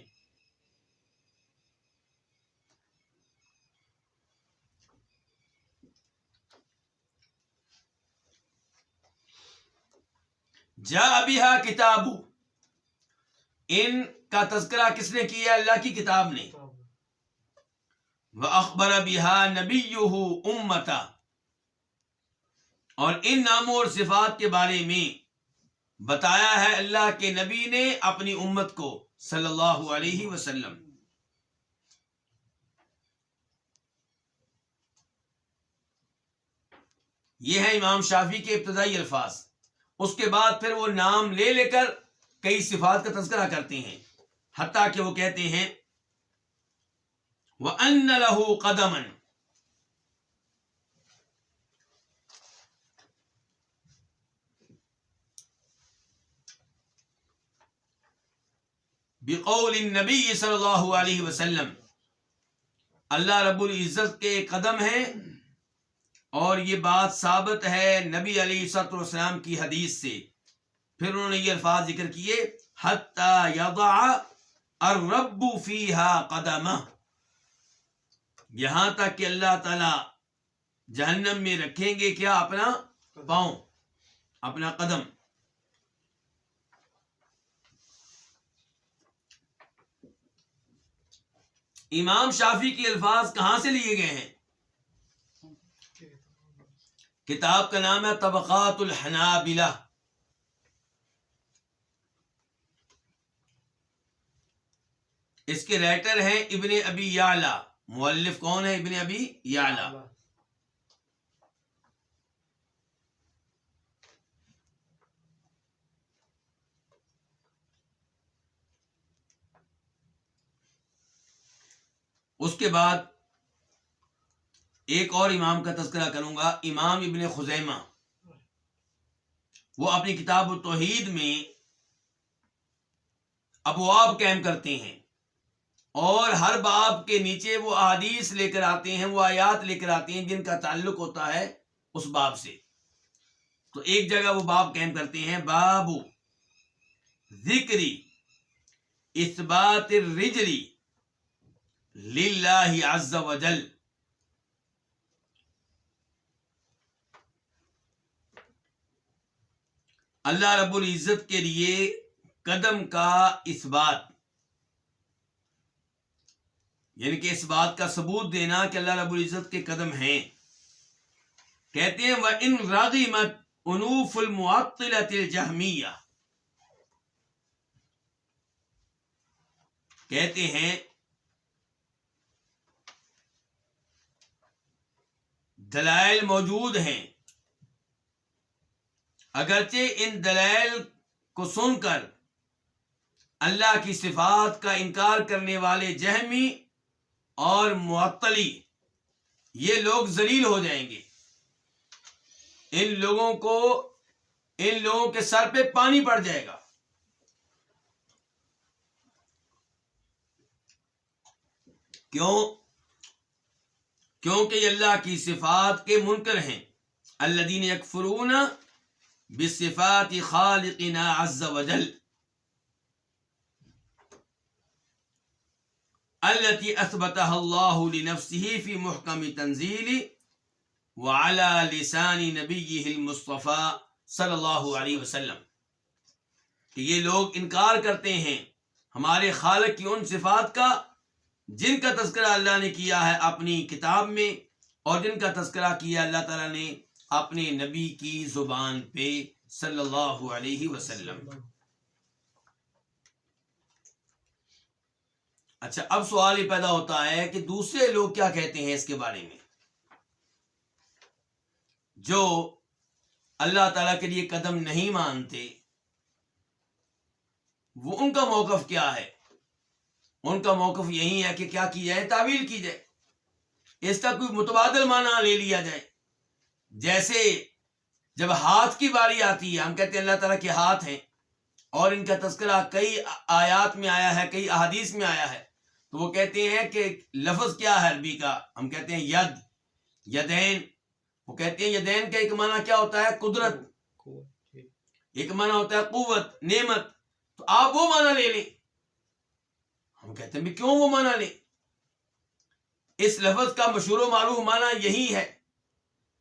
جاء بہا کتاب، ان کا تذکرہ کس نے کیا؟ اللہ کی کتاب نے. وَأَخْبَرَ بِهَا نَبِيُّهُ أُمَّتَهُ، اور ان ناموں اور صفات کے بارے میں بتایا ہے اللہ کے نبی نے اپنی امت کو صلی اللہ علیہ وسلم. یہ ہے امام شافعی کے ابتدائی الفاظ. اس کے بعد پھر وہ نام لے لے کر کئی صفات کا تذکرہ کرتے ہیں، حتیٰ کہ وہ کہتے ہیں وَأَنَّ لَهُ قَدَمًا، بقول النبی صلی اللہ علیہ وسلم، اللہ رب العزت کے قدم ہیں، اور یہ بات ثابت ہے نبی علیہ الصلوۃ والسلام کی حدیث سے. پھر انہوں نے یہ الفاظ ذکر کیے حتی یضع الرب فیہا قدمہ، یہاں تک کہ اللہ تعالی جہنم میں رکھیں گے کیا؟ اپنا پاؤں، اپنا قدم. امام شافعی کے الفاظ کہاں سے لیے گئے ہیں؟ کتاب کا نام ہے طبقات الحنابلہ. اس کے رائٹر ہیں ابن ابی یعلا. مؤلف کون ہے؟ ابن ابی یعلا. اس کے بعد ایک اور امام کا تذکرہ کروں گا، امام ابن خزیمہ. وہ اپنی کتاب التوحید میں ابواب قائم کرتے ہیں، اور ہر باب کے نیچے وہ احادیث لے کر آتے ہیں، وہ آیات لے کر آتے ہیں جن کا تعلق ہوتا ہے اس باب سے. تو ایک جگہ وہ باب قائم کرتے ہیں باب ذکر اثبات الرجل للہ عز وجل. اللہ رب العزت کے لیے قدم کا اثبات، یعنی کہ اس بات کا ثبوت دینا کہ اللہ رب العزت کے قدم ہیں. کہتے ہیں وَإِن رَغِمَتْ أُنُوفُ الْمُعَطِّلَةِ الْجَهْمِيَّةِ، کہتے ہیں دلائل موجود ہیں، اگرچہ ان دلائل کو سن کر اللہ کی صفات کا انکار کرنے والے جہمی اور معطلی یہ لوگ ذلیل ہو جائیں گے. ان لوگوں کے سر پہ پانی پڑ جائے گا. کیوں؟ کیونکہ یہ اللہ کی صفات کے منکر ہیں. الذین یکفرون بصفات خالقنا عز وجل التي اثبتها الله لنفسه في محكم تنزيله وعلى لسان نبيه المصطفى صلی اللہ علیہ وسلم. کہ یہ لوگ انکار کرتے ہیں ہمارے خالق کی ان صفات کا جن کا تذکرہ اللہ نے کیا ہے اپنی کتاب میں، اور جن کا تذکرہ کیا اللہ تعالیٰ نے اپنے نبی کی زبان پہ صلی اللہ علیہ وسلم. اچھا، اب سوال یہ پیدا ہوتا ہے کہ دوسرے لوگ کیا کہتے ہیں اس کے بارے میں. جو اللہ تعالیٰ کے لیے قدم نہیں مانتے، وہ ان کا موقف کیا ہے؟ ان کا موقف یہی ہے کہ کیا کی جائے؟ تعویل کی جائے، اس کا کوئی متبادل معنی لے لیا جائے۔ جیسے جب ہاتھ کی باری آتی ہے، ہم کہتے ہیں اللہ تعالیٰ کے ہاتھ ہیں، اور ان کا تذکرہ کئی آیات میں آیا ہے، کئی احادیث میں آیا ہے، تو وہ کہتے ہیں کہ لفظ کیا ہے عربی کا؟ ہم کہتے ہیں ید، یدین۔ وہ کہتے ہیں یدین کا ایک معنی کیا ہوتا ہے؟ قدرت، ایک معنی ہوتا ہے قوت، نعمت۔ تو آپ وہ معنی لے لیں۔ ہم کہتے ہیں بھی کیوں وہ معنی لیں؟ اس لفظ کا مشہور و معروف معنی یہی ہے۔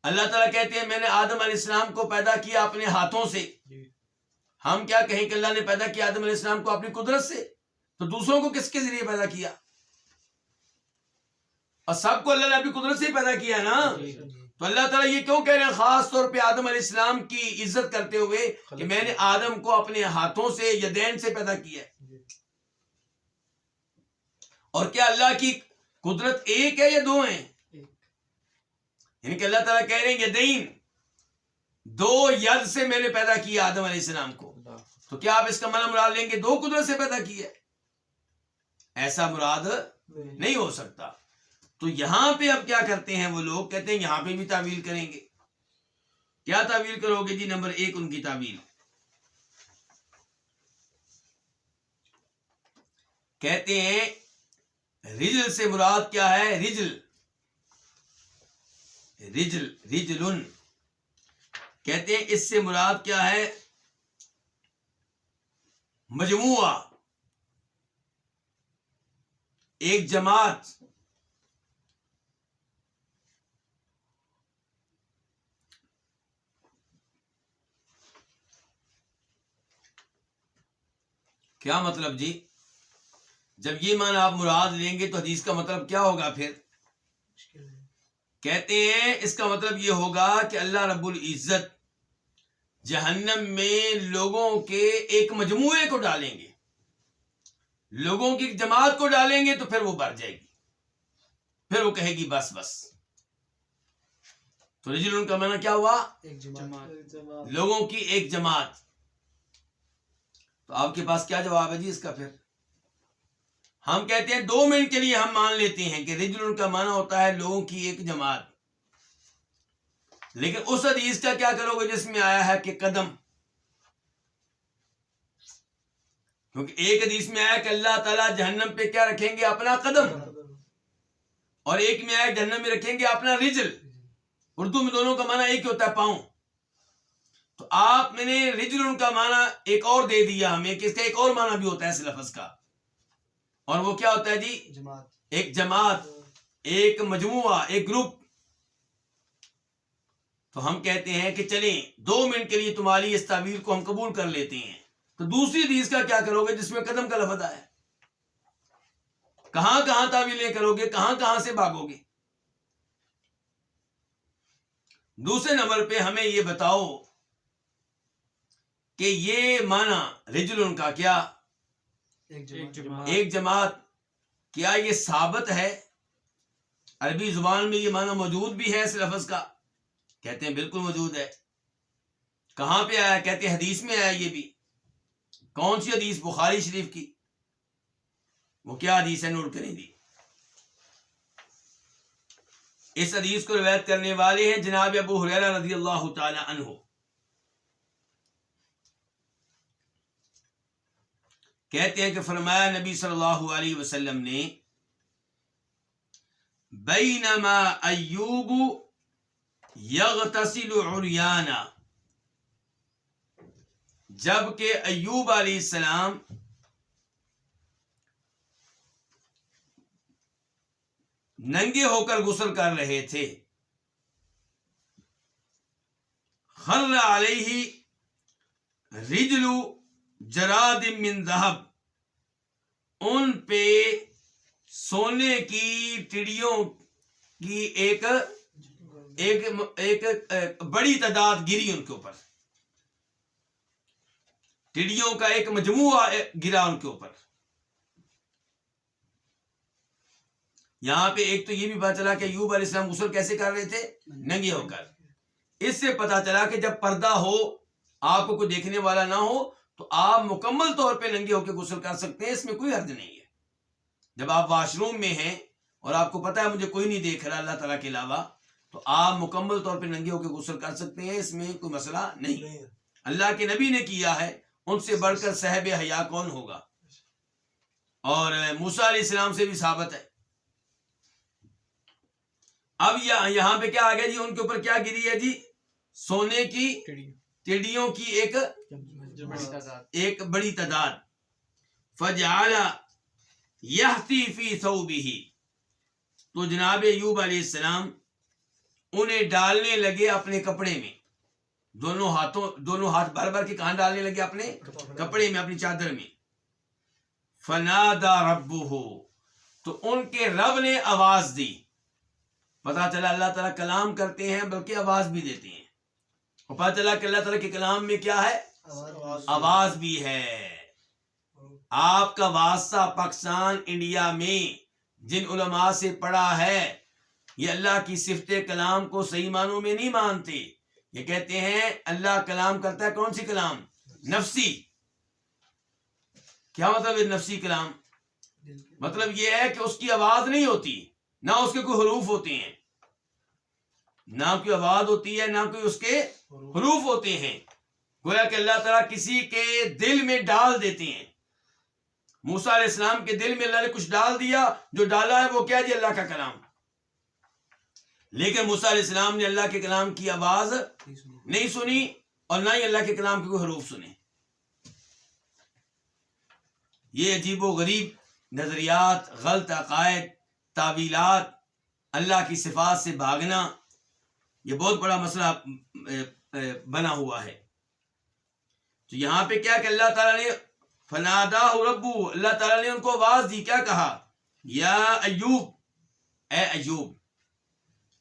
اللہ تعالیٰ کہتے ہیں میں نے آدم علیہ السلام کو پیدا کیا اپنے ہاتھوں سے۔ ہم کیا کہیں کہ اللہ نے پیدا کیا آدم علیہ السلام کو اپنی قدرت سے؟ تو دوسروں کو کس کے ذریعے پیدا کیا؟ اور سب کو اللہ نے اپنی قدرت سے ہی پیدا کیا نا۔ تو اللہ تعالیٰ یہ کیوں کہہ رہے ہیں خاص طور پہ آدم علیہ السلام کی عزت کرتے ہوئے کہ میں نے آدم کو اپنے ہاتھوں سے، یدین سے پیدا کیا ہے؟ اور کیا اللہ کی قدرت ایک ہے یا دو ہیں؟ یعنی کہ اللہ تعالیٰ کہہ رہے ہیں یدین، دو ید سے میں نے پیدا کیا آدم علیہ السلام کو۔ تو کیا آپ اس کا معنی مراد لیں گے دو قدرت سے پیدا کیا ہے؟ ایسا مراد نہیں ہو سکتا۔ تو یہاں پہ اب کیا کرتے ہیں وہ لوگ؟ کہتے ہیں یہاں پہ بھی تعویل کریں گے۔ کیا تعویل کرو گے جی؟ نمبر ایک ان کی تعویل، کہتے ہیں رجل سے مراد کیا ہے؟ رجل، رجل، رجلن، کہتے ہیں اس سے مراد کیا ہے؟ مجموعہ، ایک جماعت۔ کیا مطلب جی؟ جب یہ معنی آپ مراد لیں گے تو حدیث کا مطلب کیا ہوگا پھر؟ کہتے ہیں اس کا مطلب یہ ہوگا کہ اللہ رب العزت جہنم میں لوگوں کے ایک مجموعے کو ڈالیں گے، لوگوں کی ایک جماعت کو ڈالیں گے، تو پھر وہ بھر جائے گی، پھر وہ کہے گی بس بس۔ تو رجل ان کا معنی کیا ہوا؟ ایک جماعت، لوگوں کی ایک جماعت۔ تو آپ کے پاس کیا جواب ہے جی اس کا؟ پھر ہم کہتے ہیں 2 منٹ کے لیے ہم مان لیتے ہیں کہ رجل کا معنی ہوتا ہے لوگوں کی ایک جماعت، لیکن اس حدیث کا کیا کرو گے جس میں آیا ہے کہ قدم؟ کیونکہ ایک حدیث میں آیا کہ اللہ تعالیٰ جہنم پہ کیا رکھیں گے؟ اپنا قدم، اور ایک میں آیا جہنم میں رکھیں گے اپنا رجل۔ اردو میں دونوں کا معنی ایک ہی ہوتا ہے، پاؤں۔ تو آپ میں نے رجل ان کا معنی ایک اور دے دیا ہمیں کہ اس کا ایک اور معنی بھی ہوتا ہے اس لفظ کا، اور وہ کیا ہوتا ہے جی؟ جماعت، ایک جماعت، ایک مجموعہ، ایک گروپ۔ تو ہم کہتے ہیں کہ چلیں 2 منٹ کے لیے تمہاری اس تعبیر کو ہم قبول کر لیتے ہیں۔ تو دوسری حدیث کا کیا کرو گے جس میں قدم کا لفظ آیا؟ کہاں کہاں تعویلیں کرو گے؟ کہاں کہاں سے بھاگو گے؟ دوسرے نمبر پہ ہمیں یہ بتاؤ کہ یہ معنی رجل ان کا کیا؟ ایک جماعت، کیا یہ ثابت ہے؟ عربی زبان میں یہ معنی موجود بھی ہے اس لفظ کا؟ کہتے ہیں بالکل موجود ہے۔ کہاں پہ آیا؟ کہتے ہیں حدیث میں آیا یہ بھی۔ کون سی حدیث؟ بخاری شریف کی۔ وہ کیا حدیث ہے؟ نوٹ کریں جی۔ اس حدیث کو روایت کرنے والے ہیں جناب ابو ہریرہ رضی اللہ تعالی عنہ۔ کہتے ہیں کہ فرمایا نبی صلی اللہ علیہ وسلم نے، بینما ایوب یغتسل عریانا، جبکہ ایوب علیہ السلام ننگے ہو کر غسل کر رہے تھے، خر علیہ رجل جراد من ذہب، ان پہ سونے کی ٹڑیوں کی ایک بڑی تعداد گری ان کے اوپر، ٹڑیوں کا ایک مجموعہ گرا ان کے اوپر۔ یہاں پہ ایک تو یہ بھی پتا چلا کہ ایوب علیہ السلام غسل کیسے کر رہے تھے؟ ننگے ہو کر۔ اس سے پتہ چلا کہ جب پردہ ہو، آپ کو کوئی دیکھنے والا نہ ہو، تو آپ مکمل طور پہ ننگے ہو کے غسل کر سکتے ہیں، اس میں کوئی حرج نہیں ہے۔ جب آپ واش روم میں ہیں اور آپ کو پتہ ہے مجھے کوئی نہیں دیکھ رہا اللہ تعالیٰ کے علاوہ، تو آپ مکمل طور پہ ننگے ہو کے غسل کر سکتے ہیں، اس میں کوئی مسئلہ نہیں۔ اللہ کے نبی نے کیا ہے، ان سے بڑھ کر صاحب حیا کون ہوگا؟ اور موسیٰ علیہ السلام سے بھی ثابت ہے۔ اب یہاں پہ کیا آ گیا جی؟ ان کے اوپر کیا گری ہے جی؟ سونے کی ٹڈیوں کی ایک بڑی تعداد۔ فجعل یحتی فی ثوبہ، تو جناب ایوب علیہ السلام انہیں ڈالنے لگے اپنے کپڑے میں، دونوں ہاتھ بھر بھر کے کہاں ڈالنے لگے؟ اپنے کپڑے میں، اپنی چادر میں۔ فنادى ربہ، تو ان کے رب نے آواز دی۔ پتہ چلا اللہ تعالیٰ کلام کرتے ہیں بلکہ آواز بھی دیتے ہیں، اور پتہ چلا کہ اللہ تعالیٰ کے کلام میں کیا ہے؟ آواز بھی ہے۔ آپ کا واسطہ پاکستان انڈیا میں جن علماء سے پڑھا ہے، یہ اللہ کی صفت کلام کو صحیح معنوں میں نہیں مانتے۔ یہ کہتے ہیں اللہ کلام کرتا ہے، کون سی کلام؟ نفسی۔ کیا مطلب ہے نفسی کلام؟ مطلب یہ ہے کہ اس کی آواز نہیں ہوتی، نہ اس کے کوئی حروف ہوتے ہیں، نہ کوئی آواز ہوتی ہے، نہ کوئی اس کے حروف ہوتے ہیں۔ گویا کہ اللہ تعالیٰ کسی کے دل میں ڈال دیتے ہیں۔ موسیٰ علیہ السلام کے دل میں اللہ نے کچھ ڈال دیا، جو ڈالا ہے وہ کیا جی؟ اللہ کا کلام۔ لیکن موسیٰ علیہ السلام نے اللہ کے کلام کی آواز نہیں سنی، اور نہ ہی اللہ کے کلام کے کوئی حروف سنے۔ یہ عجیب و غریب نظریات، غلط عقائد، تعویلات، اللہ کی صفات سے بھاگنا، یہ بہت بڑا مسئلہ بنا ہوا ہے۔ تو یہاں پہ کیا کہ اللہ تعالیٰ نے فنادہ ربہ، اللہ تعالیٰ نے ان کو آواز دی، کیا کہا؟ یا ایوب، اے ایوب،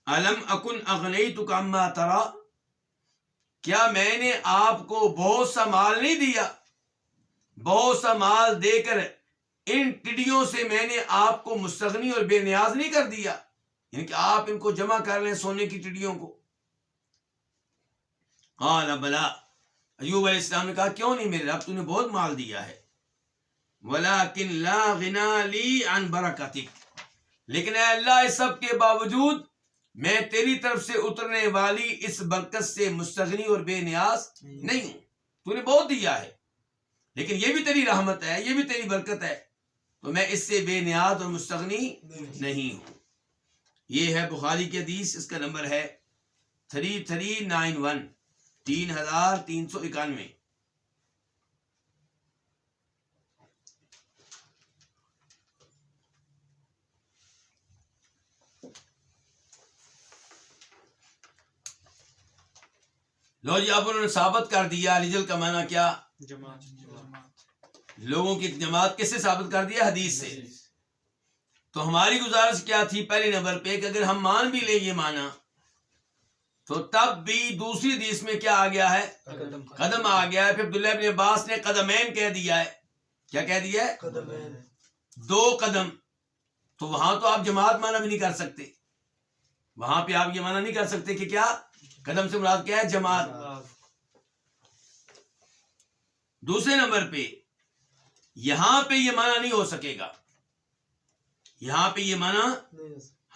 الم اکن اغنیتک عما تری، کیا میں نے آپ کو بہت سا مال نہیں دیا؟ بہت سا مال دے کر ان ٹڈیوں سے میں نے آپ کو مستغنی اور بے نیاز نہیں کر دیا، یعنی کہ آپ ان کو جمع کر لیں، سونے کی ٹڈیوں کو۔ قال بلا، ایوب علیہ السلام نے کہا کیوں نہیں میرے رب، تو نے بہت مال دیا ہے۔ ولیکن لا غنا لی عن برکتک، لیکن اے اللہ اس سب کے باوجود میں تیری طرف سے اترنے والی اس برکت سے مستغنی اور بے نیاز نہیں ہوں۔ تو نے بہت دیا ہے، لیکن یہ بھی تیری رحمت ہے، یہ بھی تیری برکت ہے، تو میں اس سے بے نیاز اور مستغنی نہیں ہوں۔ یہ ہے بخاری کی حدیث، اس کا نمبر ہے 3391، 3391۔ لو جی اب انہوں نے ثابت کر دیا، رجل کا معنی کیا؟ جماعت۔ لوگوں کی جماعت کس سے ثابت کر دیا؟ حدیث سے۔ تو ہماری گزارش کیا تھی پہلے نمبر پہ کہ اگر ہم مان بھی لیں یہ مانا، تو تب بھی دوسری حدیث میں کیا آ گیا ہے؟ قدم آ گیا ہے۔ پھر عبداللہ ابن عباس نے قدمین کہہ دیا ہے۔ کیا کہہ دیا ہے؟ قدمین، 2 قدم۔ تو وہاں تو آپ جماعت مانا بھی نہیں کر سکتے، وہاں پہ آپ یہ مانا نہیں کر سکتے کہ کیا قدم سے مراد کیا ہے؟ جماعت۔ دوسرے نمبر پہ یہاں پہ یہ معنی نہیں ہو سکے گا، یہاں پہ یہ معنی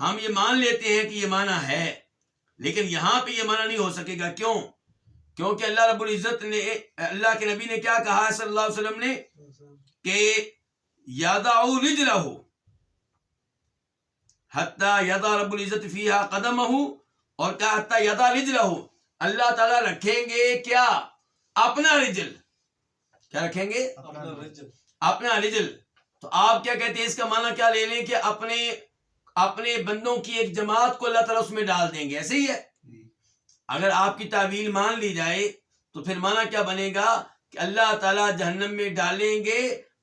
ہم یہ مان لیتے ہیں کہ یہ معنی ہے، لیکن یہاں پہ یہ معنی نہیں ہو سکے گا۔ کیوں؟ کیونکہ اللہ رب العزت نے، اللہ کے نبی نے کیا کہا ہے صلی اللہ علیہ وسلم نے کہ یدع رجلہ حتی یدع رب العزت فیہا قدمہ، اور کہا حتی یدع رجلہ، اللہ تعالیٰ رکھیں گے کیا؟ اپنا رجل۔ کیا رکھیں گے؟ اپنا رجل۔ تو آپ کیا کہتے ہیں اس کا معنی کیا لے لیں کہ اپنے بندوں کی ایک جماعت کو اللہ تعالیٰ اس میں ڈال دیں گے، ایسے ہی ہے۔ اگر آپ کی تعویل مان لی جائے تو پھر معنی کیا بنے گا کہ اللہ تعالیٰ جہنم میں ڈالیں گے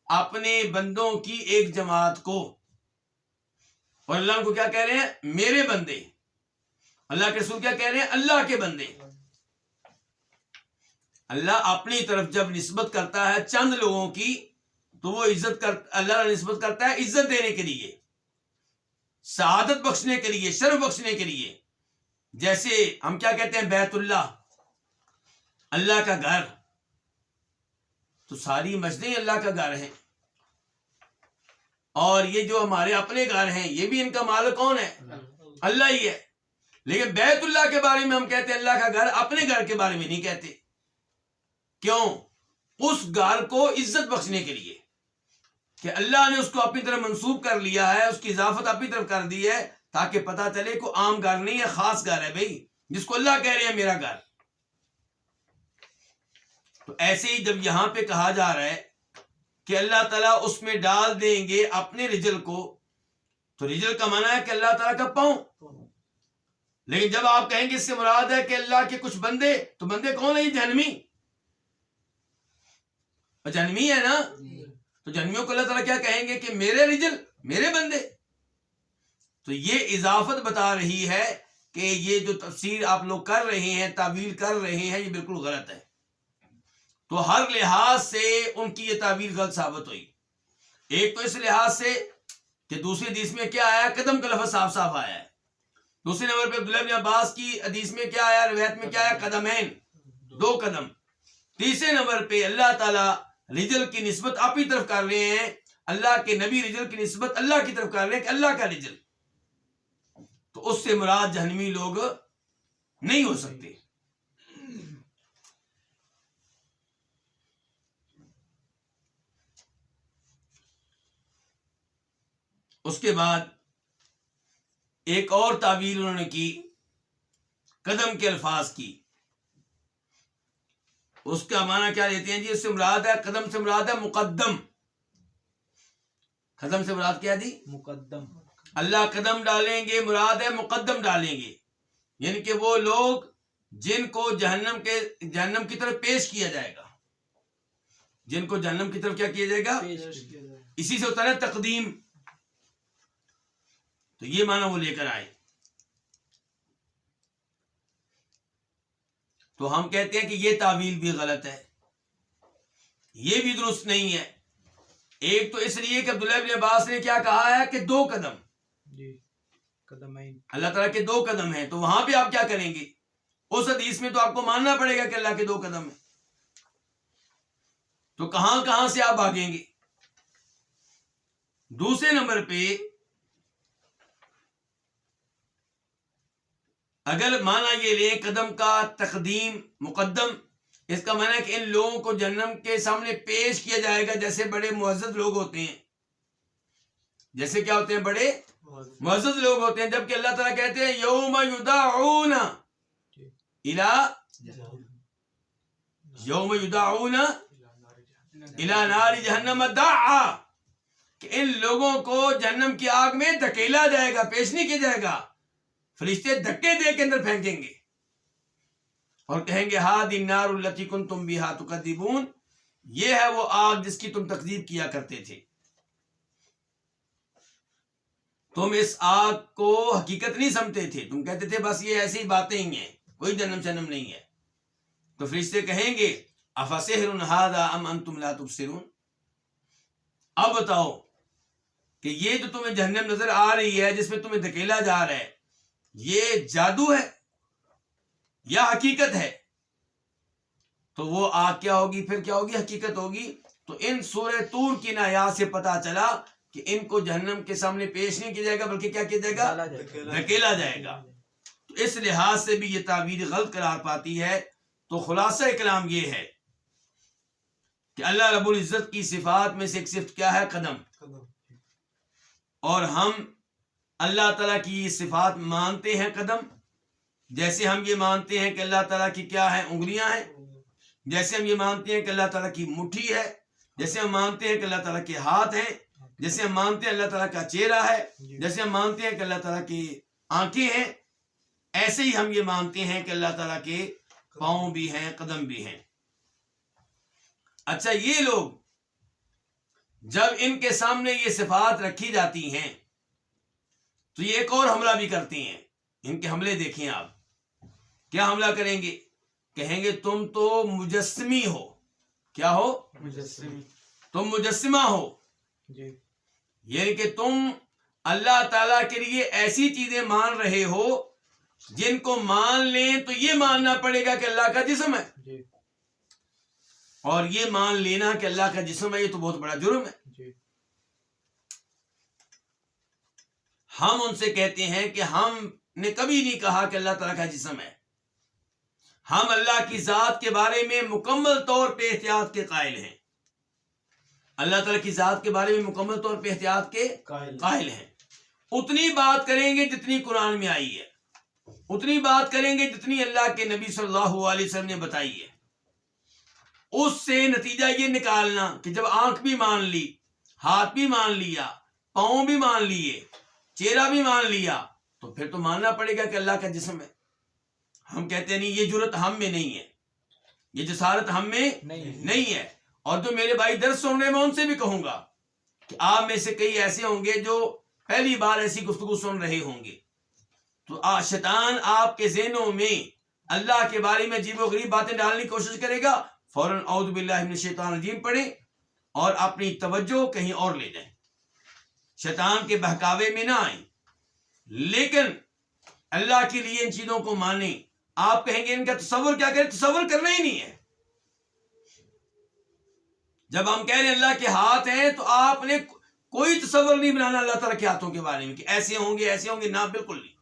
اپنے بندوں کی ایک جماعت کو، اور اللہ کو کیا کہہ رہے ہیں؟ میرے بندے۔ اللہ کے رسول کیا کہہ رہے ہیں؟ اللہ کے بندے۔ اللہ اپنی طرف جب نسبت کرتا ہے چند لوگوں کی تو وہ اللہ نسبت کرتا ہے عزت دینے کے لیے، سعادت بخشنے کے لیے، شرف بخشنے کے لیے۔ جیسے ہم کیا کہتے ہیں بیت اللہ، اللہ کا گھر، تو ساری مسجدیں اللہ کا گھر ہیں، اور یہ جو ہمارے اپنے گھر ہیں یہ بھی ان کا مالک کون ہے؟ اللہ ہی ہے۔ لیکن بیت اللہ کے بارے میں ہم کہتے ہیں اللہ کا گھر، اپنے گھر کے بارے میں نہیں کہتے۔ کیوں؟ اس گھر کو عزت بخشنے کے لیے کہ اللہ نے اس کو اپنی طرف منسوب کر لیا ہے، اس کی اضافت اپنی طرف کر دی ہے، تاکہ پتہ چلے کہ عام گھر نہیں ہے، خاص گھر ہے بھائی، جس کو اللہ کہہ رہے ہیں میرا گھر۔ تو ایسے ہی جب یہاں پہ کہا جا رہا ہے کہ اللہ تعالیٰ اس میں ڈال دیں گے اپنے رجل کو، تو رجل کا معنی ہے کہ اللہ تعالیٰ کا پاؤں۔ لیکن جب آپ کہیں گے اس سے مراد ہے کہ اللہ کے کچھ بندے، تو بندے کون ہیں؟ یہ جہنمی، جہنمی ہے نا، تو جہنمیوں کو اللہ تعالیٰ کیا کہیں گے کہ میرے رجل، میرے بندے۔ تو یہ اضافت بتا رہی ہے کہ یہ جو تفسیر آپ لوگ کر رہے ہیں، تعویل کر رہے ہیں، یہ بالکل غلط ہے۔ تو ہر لحاظ سے ان کی یہ تعبیر غلط ثابت ہوئی۔ ایک تو اس لحاظ سے کہ دوسری حدیث میں کیا آیا؟ قدم کا لفظ صاف صاف آیا ہے۔ دوسرے نمبر پہ عبداللہ بن عباس کی حدیث میں کیا آیا؟ روایت میں کیا آیا؟ قدمین، 2 قدم۔ تیسرے نمبر پہ اللہ تعالیٰ رجل کی نسبت اپنی طرف کر رہے ہیں، اللہ کے نبی رجل کی نسبت اللہ کی طرف کر رہے ہیں کہ اللہ کا رجل، تو اس سے مراد جہنمی لوگ نہیں ہو سکتے۔ اس کے بعد ایک اور تعویل انہوں نے کی قدم کے الفاظ کی۔ اس کا معنی کیا لیتے ہیں جی؟ اس سے مراد ہے، قدم سے مراد ہے مقدم۔ قدم سے مراد کیا جی؟ مقدم۔ اللہ قدم ڈالیں گے، مراد ہے مقدم ڈالیں گے، یعنی کہ وہ لوگ جن کو جہنم کی طرف پیش کیا جائے گا، جن کو جہنم کی طرف کیا کیا جائے گا؟ اسی سے ہوتا ہے تقدیم۔ تو یہ معنی وہ لے کر آئے۔ تو ہم کہتے ہیں کہ یہ تعویل بھی غلط ہے، یہ بھی درست نہیں ہے۔ ایک تو اس لیے کہ عبداللہ بن عباس نے کیا کہا ہے کہ 2 قدم، جی قدمین، اللہ تعالیٰ کے 2 قدم ہیں، تو وہاں پہ آپ کیا کریں گے؟ اس حدیث میں تو آپ کو ماننا پڑے گا کہ اللہ کے 2 قدم ہیں، تو کہاں سے آپ بھاگیں گے؟ دوسرے نمبر پہ اگر مانا یہ لیں قدم کا تقدیم مقدم، اس کا معنی ہے کہ ان لوگوں کو جہنم کے سامنے پیش کیا جائے گا جیسے بڑے معزز لوگ ہوتے ہیں، جیسے کیا ہوتے ہیں؟ بڑے معزز لوگ ہوتے ہیں، جبکہ اللہ تعالیٰ کہتے ہیں یوم یدعون الی نار جہنم دعا، کہ ان لوگوں کو جہنم کی آگ میں دھکیلا جائے گا، پیش نہیں کیا جائے گا، فرشتے دھکے دے کے اندر پھینکیں گے اور کہیں گے ہادی النار التی کنتم بہا تکذبون، یہ ہے وہ آگ جس کی تم تکذیب کیا کرتے تھے۔ تم اس آگ کو حقیقت نہیں سمجھتے تھے، تم کہتے تھے بس یہ ایسی باتیں ہی ہیں، کوئی جہنم شنم نہیں ہے۔ تو فرشتے کہیں گے افسحر ھذا ام انتم لا تبصرون، اب بتاؤ کہ یہ جو تمہیں جہنم نظر آ رہی ہے، جس میں تمہیں دھکیلا جا رہا ہے، یہ جادو ہے یا حقیقت ہے؟ تو وہ آگ کیا ہوگی؟ پھر کیا ہوگی؟ حقیقت ہوگی۔ تو ان سورہ طور کی آیات سے پتا چلا کہ ان کو جہنم کے سامنے پیش نہیں کیا جائے گا، بلکہ کیا کیا جائے گا؟ دھکیلا جائے گا۔ تو اس لحاظ سے بھی یہ تعبیر غلط قرار پاتی ہے۔ تو خلاصہ کلام یہ ہے کہ اللہ رب العزت کی صفات میں سے ایک صفت کیا ہے؟ قدم۔ اور ہم اللہ تعالیٰ کی یہ صفات مانتے ہیں قدم، جیسے ہم یہ مانتے ہیں کہ اللہ تعالیٰ کی کیا ہے؟ انگلیاں ہیں، جیسے ہم یہ مانتے ہیں کہ اللہ تعالیٰ کی مٹھی ہے، جیسے ہم مانتے ہیں کہ اللہ تعالیٰ کے ہاتھ ہیں، جیسے ہم مانتے ہیں اللہ تعالیٰ کا چہرہ ہے، جیسے ہم مانتے ہیں کہ اللہ تعالیٰ کی آنکھیں ہیں، ایسے ہی ہم یہ مانتے ہیں کہ اللہ تعالیٰ کے پاؤں بھی ہیں، قدم بھی ہیں۔ اچھا، یہ لوگ جب ان کے سامنے یہ صفات رکھی جاتی ہیں تو یہ ایک اور حملہ بھی کرتے ہیں۔ ان کے حملے دیکھیں آپ، کیا حملہ کریں گے؟ کہیں گے تم تو مجسمی ہو۔ کیا ہو؟ مجسمی، تم مجسمہ ہو، جی یعنی کہ تم اللہ تعالیٰ کے لیے ایسی چیزیں مان رہے ہو جن کو مان لیں تو یہ ماننا پڑے گا کہ اللہ کا جسم ہے، جی اور یہ مان لینا کہ اللہ کا جسم ہے یہ تو بہت بڑا جرم ہے۔ جی ہم ان سے کہتے ہیں کہ ہم نے کبھی نہیں کہا کہ اللہ تعالیٰ کا جسم ہے، ہم اللہ کی ذات کے بارے میں مکمل طور پہ احتیاط کے قائل ہیں، اللہ تعالیٰ کی ذات کے بارے میں مکمل طور پہ احتیاط کے قائل ہیں۔ اتنی بات کریں گے جتنی قرآن میں آئی ہے، اتنی بات کریں گے جتنی اللہ کے نبی صلی اللہ علیہ وسلم نے بتائی ہے۔ اس سے نتیجہ یہ نکالنا کہ جب آنکھ بھی مان لی، ہاتھ بھی مان لیا، پاؤں بھی مان لیے، چہرہ بھی مان لیا، تو پھر تو ماننا پڑے گا کہ اللہ کا جسم ہے۔ ہم کہتے ہیں نہیں، یہ جرت ہم میں نہیں ہے، یہ جسارت ہم میں نہیں ہے۔ اور جو میرے بھائی درس سن رہے ہیں میں ان سے بھی کہوں گا کہ آپ میں سے کئی ایسے ہوں گے جو پہلی بار ایسی گفتگو سن رہے ہوں گے، تو شیطان آپ کے ذہنوں میں اللہ کے بارے میں عجیب و غریب باتیں ڈالنے کی کوشش کرے گا، فوراً اعوذ باللہ من الشیطان الرجیم پڑھیں اور اپنی توجہ کہیں اور لے جائیں، شیطان کے بہکاوے میں نہ آئیں، لیکن اللہ کے لیے ان چیزوں کو مانیں۔ آپ کہیں گے ان کا تصور کیا کریں؟ تصور کرنا ہی نہیں ہے۔ جب ہم کہہ رہے ہیں اللہ کے ہاتھ ہیں تو آپ نے کوئی تصور نہیں بنانا اللہ تعالیٰ کے ہاتھوں کے بارے میں کہ ایسے ہوں گے نہ، بالکل نہیں۔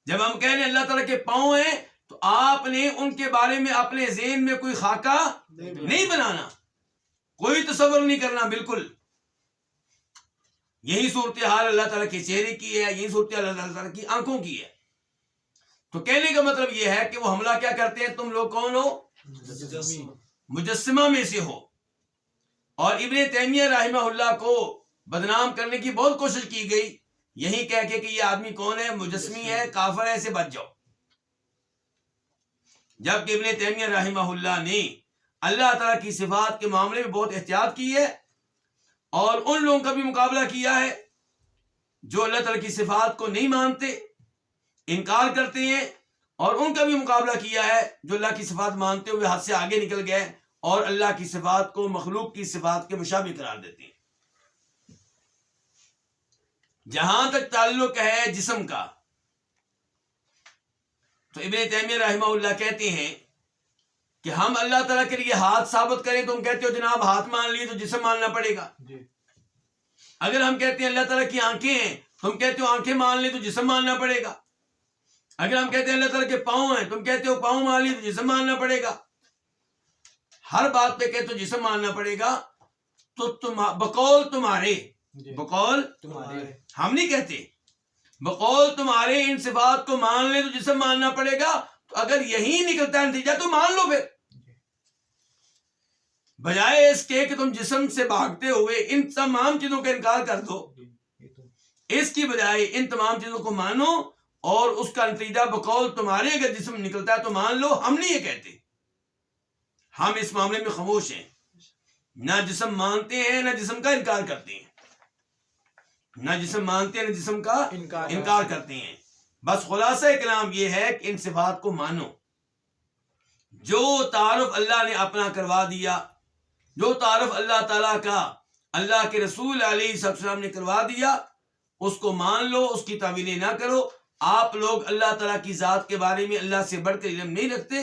جب ہم کہہ رہے ہیں اللہ تعالیٰ کے پاؤں ہیں تو آپ نے ان کے بارے میں اپنے ذہن میں کوئی خاکہ نہیں بنانا، کوئی تصور نہیں کرنا، بالکل۔ یہی صورتحال اللہ تعالیٰ کے چہرے کی ہے، یہی صورتحال اللہ تعالیٰ کی آنکھوں کی ہے۔ تو کہنے کا مطلب یہ ہے کہ وہ حملہ کیا کرتے ہیں؟ تم لوگ کون ہو؟ مجسمہ میں سے ہو۔ اور ابن تیمیہ رحمہ اللہ کو بدنام کرنے کی بہت کوشش کی گئی، یہی کہہ کے کہ یہ آدمی کون ہے؟ مجسمی ہے، کافر ہے، اسے بچ جاؤ۔ جبکہ ابن تیمیہ رحمہ اللہ نے اللہ تعالیٰ کی صفات کے معاملے میں بہت احتیاط کی ہے، اور ان لوگوں کا بھی مقابلہ کیا ہے جو اللہ تعالیٰ کی صفات کو نہیں مانتے، انکار کرتے ہیں، اور ان کا بھی مقابلہ کیا ہے جو اللہ کی صفات مانتے ہوئے حد سے آگے نکل گئے اور اللہ کی صفات کو مخلوق کی صفات کے مشابہ قرار دیتے ہیں۔ جہاں تک تعلق ہے جسم کا، تو ابن تیمیہ رحمہ اللہ کہتے ہیں کہ ہم اللہ تعالیٰ کے لیے ہاتھ ثابت کریں تو ہم کہتے ہو جناب ہاتھ مان لیے تو جسم ماننا پڑے گا۔ اگر ہم کہتے ہیں اللہ تعالیٰ کی آنکھیں ہیں تو ہم کہتے ہو آنکھیں مان لی تو جسم ماننا پڑے گا۔ اگر ہم کہتے ہیں اللہ تعالیٰ کے پاؤں ہیں تم کہتے ہو پاؤں مان لی تو جسم ماننا پڑے گا۔ ہر بات پہ کہتے ہو جسم ماننا پڑے گا، تو بقول تمہارے، بقول ہم نہیں کہتے، بقول تمہارے ان صفات کو مان لیں تو جسم ماننا پڑے گا۔ تو اگر یہی نکلتا ہے نتیجہ تو مان لو پھر، بجائے اس کے کہ تم جسم سے بھاگتے ہوئے ان تمام چیزوں کا انکار کر دو، اس کی بجائے ان تمام چیزوں کو مانو، اور اس کا نتیجہ بقول تمہارے اگر جسم نکلتا ہے تو مان لو۔ ہم نہیں یہ کہتے، ہم اس معاملے میں خاموش ہیں، نہ جسم مانتے ہیں نہ جسم کا انکار کرتے ہیں، نہ جسم مانتے ہیں نہ جسم کا انکار کرتے ہیں۔ بس خلاصہ کلام یہ ہے کہ ان صفات کو مانو۔ جو تعارف اللہ نے اپنا کروا دیا، جو تعارف اللہ تعالیٰ کا اللہ کے رسول علیہ السلام نے کروا دیا، اس کو مان لو، اس کی تعویلیں نہ کرو۔ آپ لوگ اللہ تعالیٰ کی ذات کے بارے میں اللہ سے بڑھ کر علم نہیں رکھتے،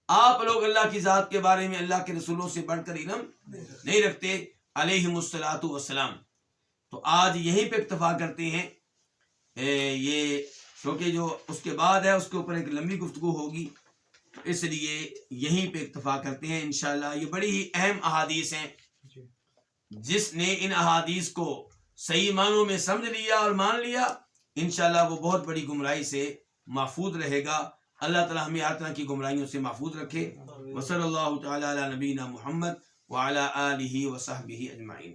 آپ لوگ اللہ کی ذات کے بارے میں اللہ کے رسولوں سے بڑھ کر علم نہیں رکھتے علیہم الصلاۃ والسلام۔ تو آج یہیں پہ اکتفا کرتے ہیں، یہ کیونکہ جو اس کے بعد ہے اس کے اوپر ایک لمبی گفتگو ہوگی، تو اس لیے یہیں پہ اکتفا کرتے ہیں انشاءاللہ۔ یہ بڑی ہی اہم احادیث ہیں، جس نے ان احادیث کو صحیح معنوں میں سمجھ لیا اور مان لیا، انشاءاللہ وہ بہت بڑی گمراہی سے محفوظ رہے گا۔ اللہ تعالی ہمیں ہر طرح کی گمراہیوں سے محفوظ رکھے۔ وصلی اللہ تعالی علی نبینا محمد وعلی آلہ وصحبہ اجمعین۔